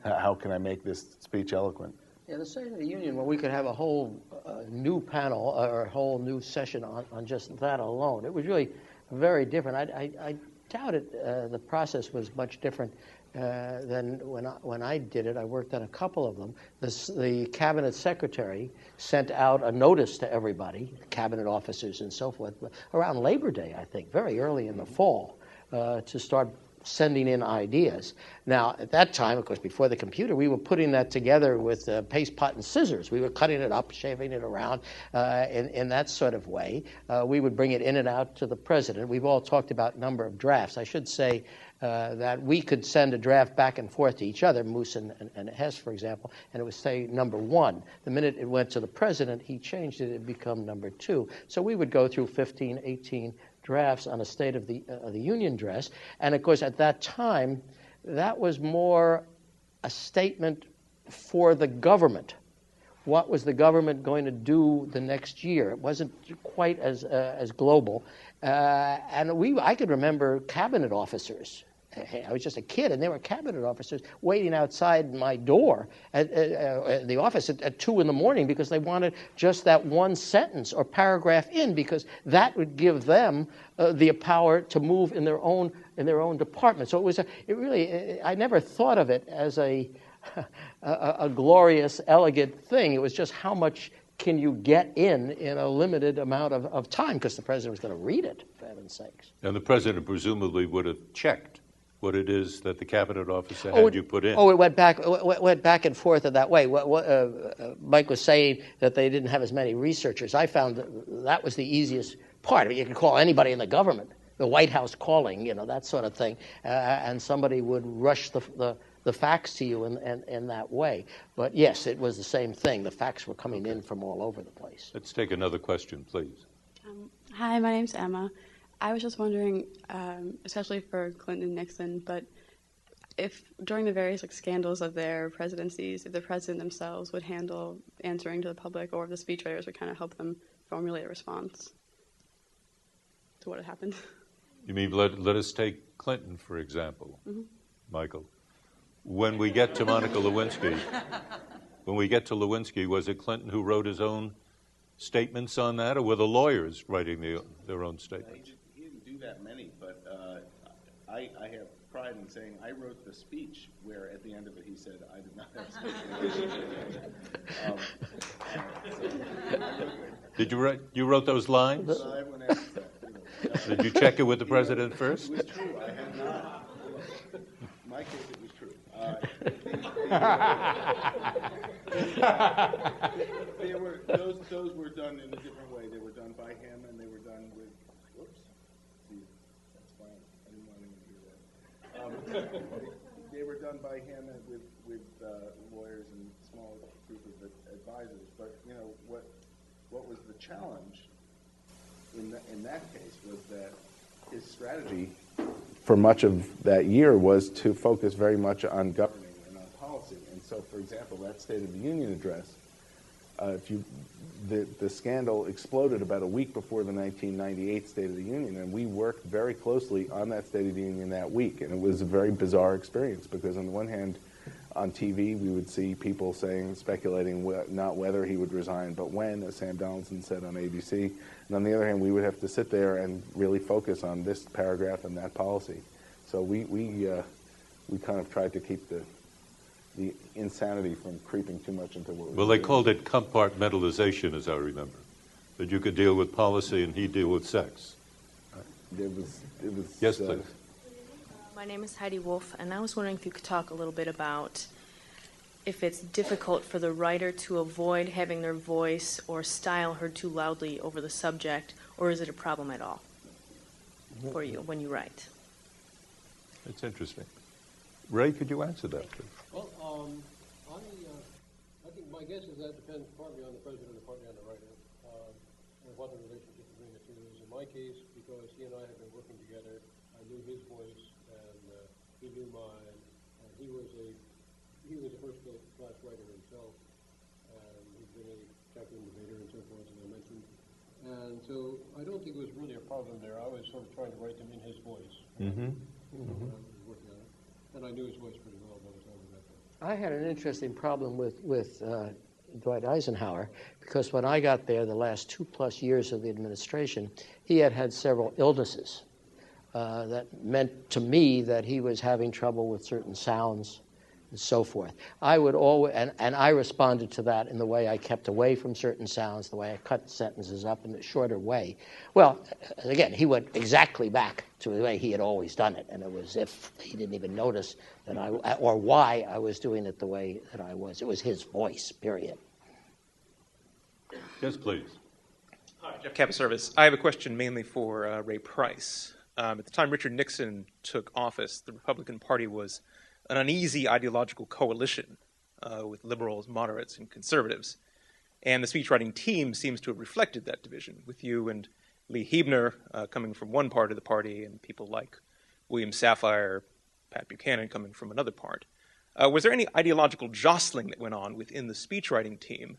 how can I make this speech eloquent. Yeah, the State of the Union, well, we could have a whole new panel or a whole new session on just that alone. It was really very different. I doubt it. The process was much different than when I did it. I worked on a couple of them. The cabinet secretary sent out a notice to everybody, cabinet officers and so forth, around Labor Day, I think, very early in the fall, to start sending in ideas. Now, at that time, of course, before the computer, we were putting that together with paste pot and scissors. We were cutting it up, shaving it around in that sort of way. We would bring it in and out to the president. We've all talked about number of drafts. I should say that we could send a draft back and forth to each other, Moose and Hess, for example, and it would say number 1. The minute it went to the president, he changed it, it became number 2. So we would go through 15, 18 drafts on a State of the Union address. And of course, at that time, that was more a statement for the government. What was the government going to do the next year? It wasn't quite as global. And I could remember cabinet officers. I was just a kid, and there were cabinet officers waiting outside my door at the office at 2 in the morning because they wanted just that one sentence or paragraph in, because that would give them the power to move in their own department. So I never thought of it as a glorious, elegant thing. It was just how much can you get in a limited amount of time, because the president was going to read it, for heaven's sakes. And the president presumably would have checked what it is that the cabinet officer had you put in. Oh, it went back and forth in that way. Mike was saying that they didn't have as many researchers. I found that was the easiest part. I mean, you could call anybody in the government, the White House calling, that sort of thing, and somebody would rush the facts to you in that way. But yes, it was the same thing. The facts were coming in from all over the place. Let's take another question, please. Hi, my name's Emma. I was just wondering, especially for Clinton and Nixon, but if during the various scandals of their presidencies, if the president themselves would handle answering to the public, or if the speechwriters would kind of help them formulate a response to what had happened. You mean let us take Clinton, for example, Michael. When we get to Monica Lewinsky, was it Clinton who wrote his own statements on that, or were the lawyers writing their own statements? He didn't do that many, but I have pride in saying I wrote the speech where at the end of it he said, I did not have speech. Did you wrote those lines? Everyone asks that. Did you check it with the president first? It was true. I had not. In my case, it was true. Those were done in a different way. They were done by him, and they were done with. Whoops. See, that's fine. I didn't want anyone to hear that. They were done by him and with lawyers and small group of advisors. But what was the challenge in that case was that his strategy for much of that year was to focus very much on governing and on policy. And so, for example, that State of the Union address, the scandal exploded about a week before the 1998 State of the Union, and we worked very closely on that State of the Union that week. And it was a very bizarre experience because, on the one hand, On TV, we would see people speculating not whether he would resign, but when, as Sam Donaldson said on ABC. And on the other hand, we would have to sit there and really focus on this paragraph and that policy. So we kind of tried to keep the insanity from creeping too much into what we Well, they called it compartmentalization, as I remember, that you could deal with policy and he'd deal with sex. It was. Yes, please. My name is Heidi Wolf, and I was wondering if you could talk a little bit about if it's difficult for the writer to avoid having their voice or style heard too loudly over the subject, or is it a problem at all for you when you write? That's interesting. Ray, could you answer that, please? Well, I think my guess is that depends partly on the president and partly on the writer, and what the relationship between the two is. In my case, because he and I have been working together, I knew his voice and he knew mine. And he was a first-class writer himself, and he's been a champion debater and so forth, as I mentioned. And so I don't think it was really a problem there. I was sort of trying to write them in his voice. Mm-hmm. I was working on it, and I knew his voice pretty well by the time we got there. I had an interesting problem with Dwight Eisenhower, because when I got there, the last 2+ years of the administration, he had several illnesses that meant to me that he was having trouble with certain sounds and so forth. I would always, and I responded to that in the way I kept away from certain sounds, the way I cut sentences up in a shorter way. Well, again, he went exactly back to the way he had always done it, and it was if he didn't even notice that or why I was doing it the way that I was. It was his voice, period. Yes, please. Hi, Jeff Capaservice. I have a question mainly for Ray Price. At the time Richard Nixon took office, the Republican Party was an uneasy ideological coalition with liberals, moderates, and conservatives. And the speechwriting team seems to have reflected that division, with you and Lee Huebner coming from one part of the party and people like William Safire, Pat Buchanan coming from another part. Was there any ideological jostling that went on within the speechwriting team?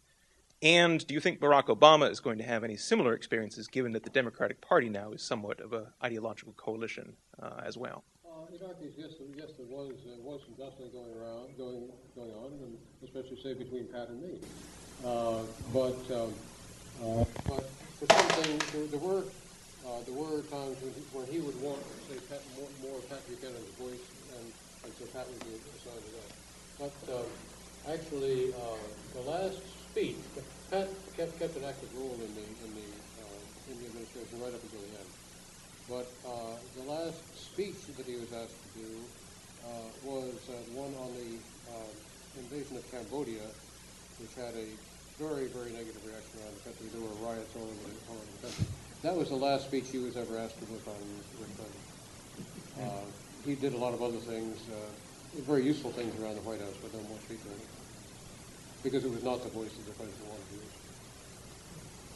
And do you think Barack Obama is going to have any similar experiences, given that the Democratic Party now is somewhat of an ideological coalition as well? In our case, yes, there was some jostling going on, and especially say between Pat and me. But for some things, there were times when he would want, say, more Pat Buchanan's voice, and so Pat would be assigned to that. But actually, the last speech, Pat kept an active role in the administration right up until the end. But the last speech that he was asked to do was one on the invasion of Cambodia, which had a very, very negative reaction around the country. There were riots all over the country. That was the last speech he was ever asked to work on with Clinton. He did a lot of other things, very useful things around the White House, but no more speech writing, because it was not the voice that the president wanted to use.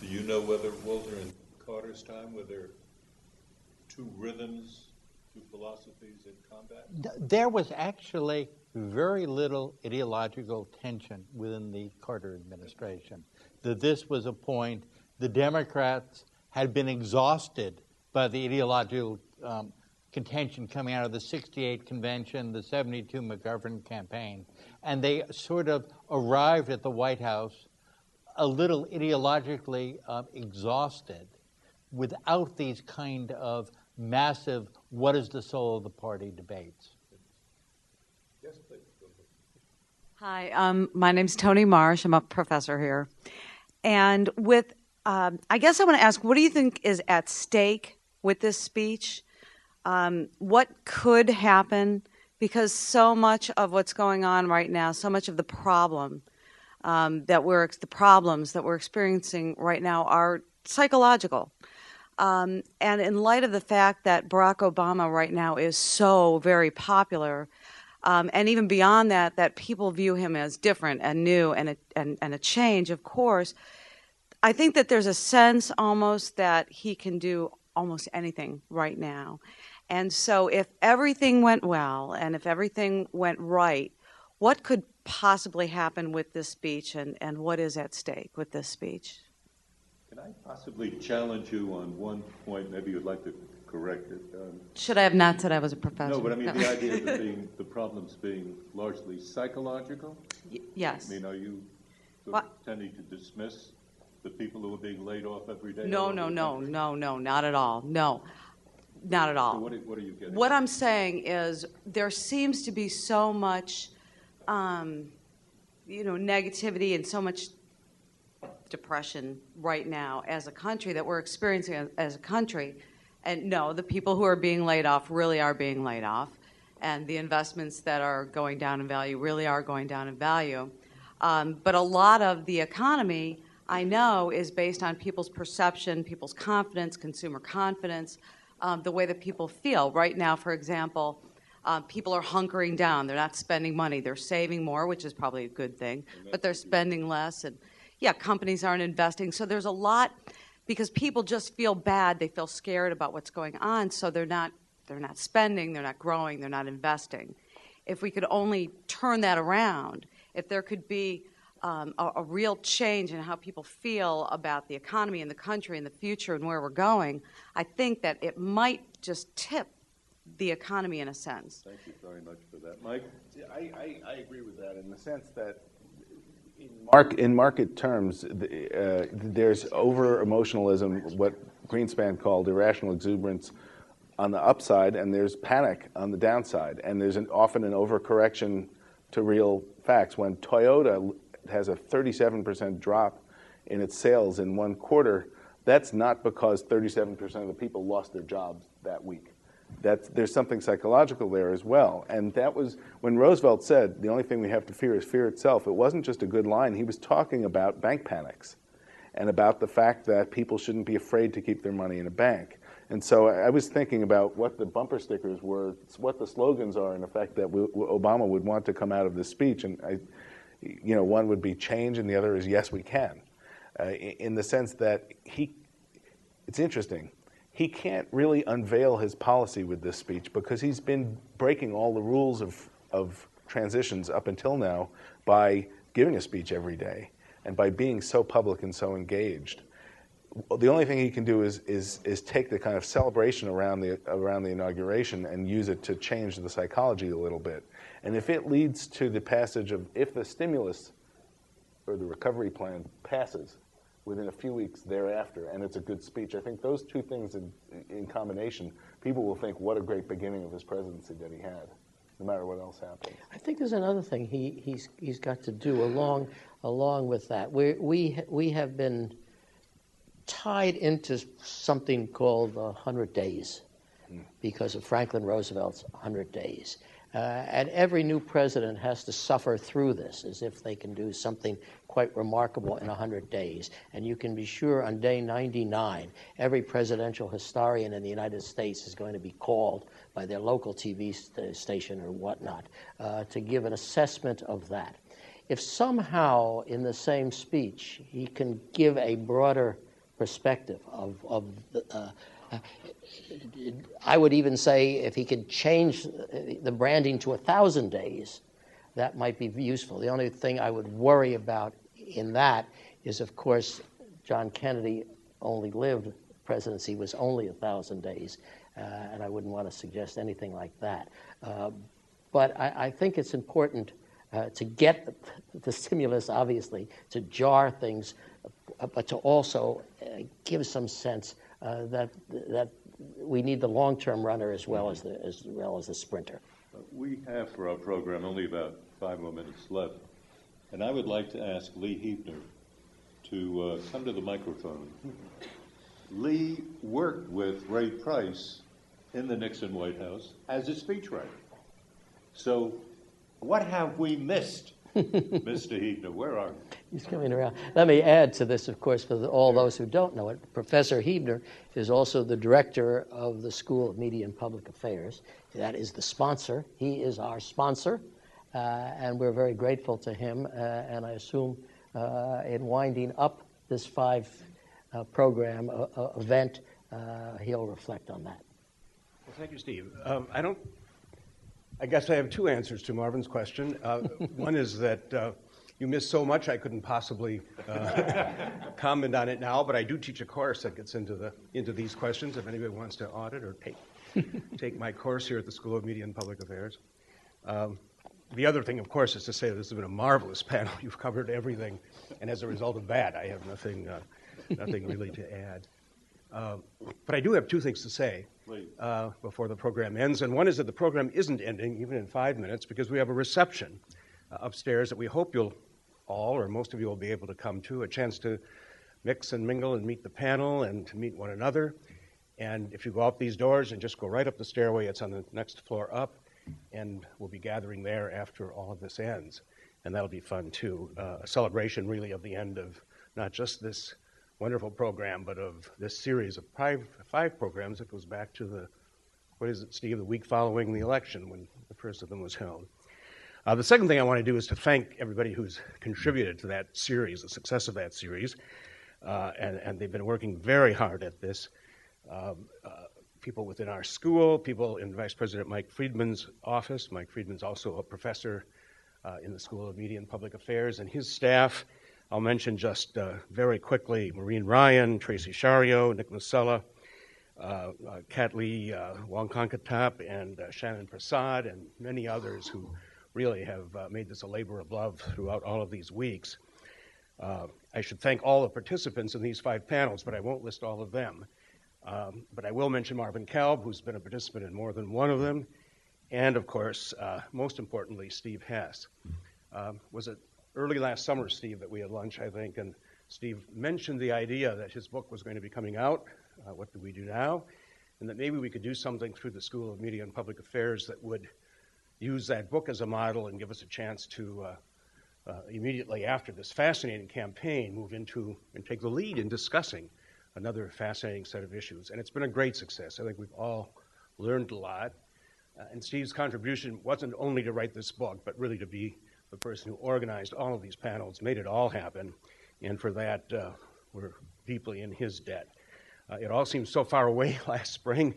Do you know whether, Walter, in Carter's time, were there two rhythms, two philosophies in combat? There was actually very little ideological tension within the Carter administration. That this was a point, the Democrats had been exhausted by the ideological contention coming out of the 68 convention, the 72 McGovern campaign, and they sort of arrived at the White House a little ideologically exhausted without these kind of massive, what is the soul of the party debates. Yes, please. Hi, my name's Toni Marsh. I'm a professor here. And with, I guess I want to ask, what do you think is at stake with this speech? What could happen? Because so much of what's going on right now, so much of the problems that we're experiencing right now are psychological. And in light of the fact that Barack Obama right now is so very popular, and even beyond that, that people view him as different and new and a change, of course, I think that there's a sense almost that he can do almost anything right now. And so if everything went well and if everything went right, what could possibly happen with this speech and what is at stake with this speech? Can I possibly challenge you on one point? Maybe you'd like to correct it. Should I have not said I was a professor? No, but I mean the idea of the problems being largely psychological. Yes. I mean, are you sort of tending to dismiss the people who are being laid off every day? No, not at all. No, not at all. So what are you getting? What I'm saying is there seems to be so much, negativity and so much depression right now as a country that we're experiencing as a country. And no, the people who are being laid off really are being laid off, and the investments that are going down in value really are going down in value. But a lot of the economy, I know, is based on people's perception, people's confidence, consumer confidence, the way that people feel. Right now, for example, people are hunkering down. They're not spending money. They're saving more, which is probably a good thing, but they're spending less. And, yeah, companies aren't investing. So there's a lot, because people just feel bad. They feel scared about what's going on, so they're not spending, they're not growing, they're not investing. If we could only turn that around, if there could be a real change in how people feel about the economy and the country and the future and where we're going, I think that it might just tip the economy in a sense. Thank you very much for that. Mike? I agree with that in the sense that in market terms, there's over-emotionalism, what Greenspan called irrational exuberance on the upside, and there's panic on the downside. And there's often an overcorrection to real facts. When Toyota has a 37% drop in its sales in one quarter, that's not because 37% of the people lost their jobs that week. There's something psychological there as well. And that was when Roosevelt said, the only thing we have to fear is fear itself. It wasn't just a good line. He was talking about bank panics and about the fact that people shouldn't be afraid to keep their money in a bank. And so I was thinking about what the bumper stickers were, what the slogans are, in effect, that Obama would want to come out of this speech. And one would be change, and the other is yes, we can. In the sense that it's interesting. He can't really unveil his policy with this speech because he's been breaking all the rules of transitions up until now by giving a speech every day and by being so public and so engaged. The only thing he can do is take the kind of celebration around the inauguration and use it to change the psychology a little bit. And if it leads to the passage of, if the stimulus or the recovery plan passes within a few weeks thereafter, and it's a good speech, I think those two things in combination, people will think what a great beginning of his presidency that he had, no matter what else happens. I think there's another thing he's got to do along with that. We have been tied into something called 100 days because of Franklin Roosevelt's 100 days. And every new president has to suffer through this as if they can do something quite remarkable in 100 days. And you can be sure on day 99, every presidential historian in the United States is going to be called by their local TV station or whatnot to give an assessment of that. If somehow in the same speech he can give a broader perspective of I would even say if he could change the branding to 1,000 days, that might be useful. The only thing I would worry about in that is, of course, John Kennedy only lived, presidency was only 1,000 days, and I wouldn't want to suggest anything like that. But I think it's important to get the stimulus, obviously, to jar things, but to also give some sense that we need the long-term runner as well as the sprinter. We have for our program only about 5 more minutes left, and I would like to ask Lee Huebner to come to the microphone. Lee worked with Ray Price in the Nixon White House as a speechwriter. So what have we missed, Mr. Huebner? Where are you? He's coming around. Let me add to this, of course, for all those who don't know it. Professor Huebner is also the director of the School of Media and Public Affairs. That is the sponsor. He is our sponsor, and we're very grateful to him. And I assume in winding up this 5-program event, he'll reflect on that. Well, thank you, Steve. I guess I have 2 answers to Marvin's question. One is that you missed so much I couldn't possibly comment on it now, but I do teach a course that gets into these questions if anybody wants to audit or take my course here at the School of Media and Public Affairs. The other thing, of course, is to say that this has been a marvelous panel. You've covered everything, and as a result of that, I have nothing really to add. But I do have two things to say before the program ends, and one is that the program isn't ending, even in 5 minutes, because we have a reception upstairs that we hope you'll all, or most of you will be able to come to, a chance to mix and mingle and meet the panel and to meet one another. And if you go out these doors and just go right up the stairway, it's on the next floor up, and we'll be gathering there after all of this ends. And that'll be fun, too. A celebration, really, of the end of not just this wonderful program, but of this series of five programs that goes back to the, what is it, Steve, the week following the election when the first of them was held. The second thing I want to do is to thank everybody who's contributed to that series, the success of that series. And they've been working very hard at this. People within our school, people in Vice President Mike Friedman's office. Mike Friedman's also a professor in the School of Media and Public Affairs, and his staff. I'll mention just very quickly Maureen Ryan, Tracy Shario, Nick Masella, Kat Lee, Wong Konkatap, and Shannon Prasad, and many others who really have made this a labor of love throughout all of these weeks. I should thank all the participants in these 5 panels, but I won't list all of them. But I will mention Marvin Kalb, who's been a participant in more than one of them, and of course, most importantly, Steve Hess. Was it early last summer, Steve, that we had lunch, I think, and Steve mentioned the idea that his book was going to be coming out, What Do We Do Now, and that maybe we could do something through the School of Media and Public Affairs that would use that book as a model and give us a chance to immediately after this fascinating campaign move into and take the lead in discussing another fascinating set of issues. And it's been a great success. I think we've all learned a lot. And Steve's contribution wasn't only to write this book, but really to be the person who organized all of these panels, made it all happen. And for that, we're deeply in his debt. It all seemed so far away last spring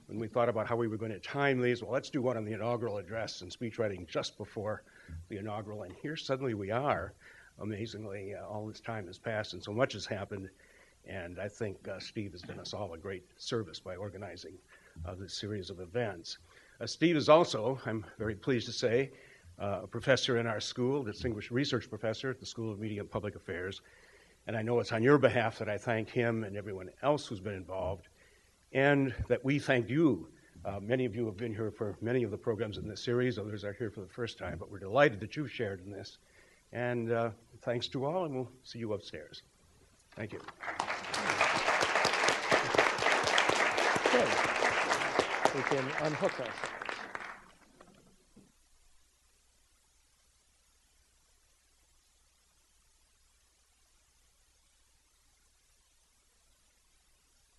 when we thought about how we were going to time these. Well, let's do one on the inaugural address and speech writing just before the inaugural. And here suddenly we are. Amazingly, all this time has passed and so much has happened. And I think Steve has done us all a great service by organizing this series of events. Steve is also, I'm very pleased to say, a professor in our school, distinguished research professor at the School of Media and Public Affairs. And I know it's on your behalf that I thank him and everyone else who's been involved, and that we thank you. Many of you have been here for many of the programs in this series. Others are here for the first time, but we're delighted that you've shared in this. And thanks to all, and we'll see you upstairs. Thank you. Okay. We can unhook us.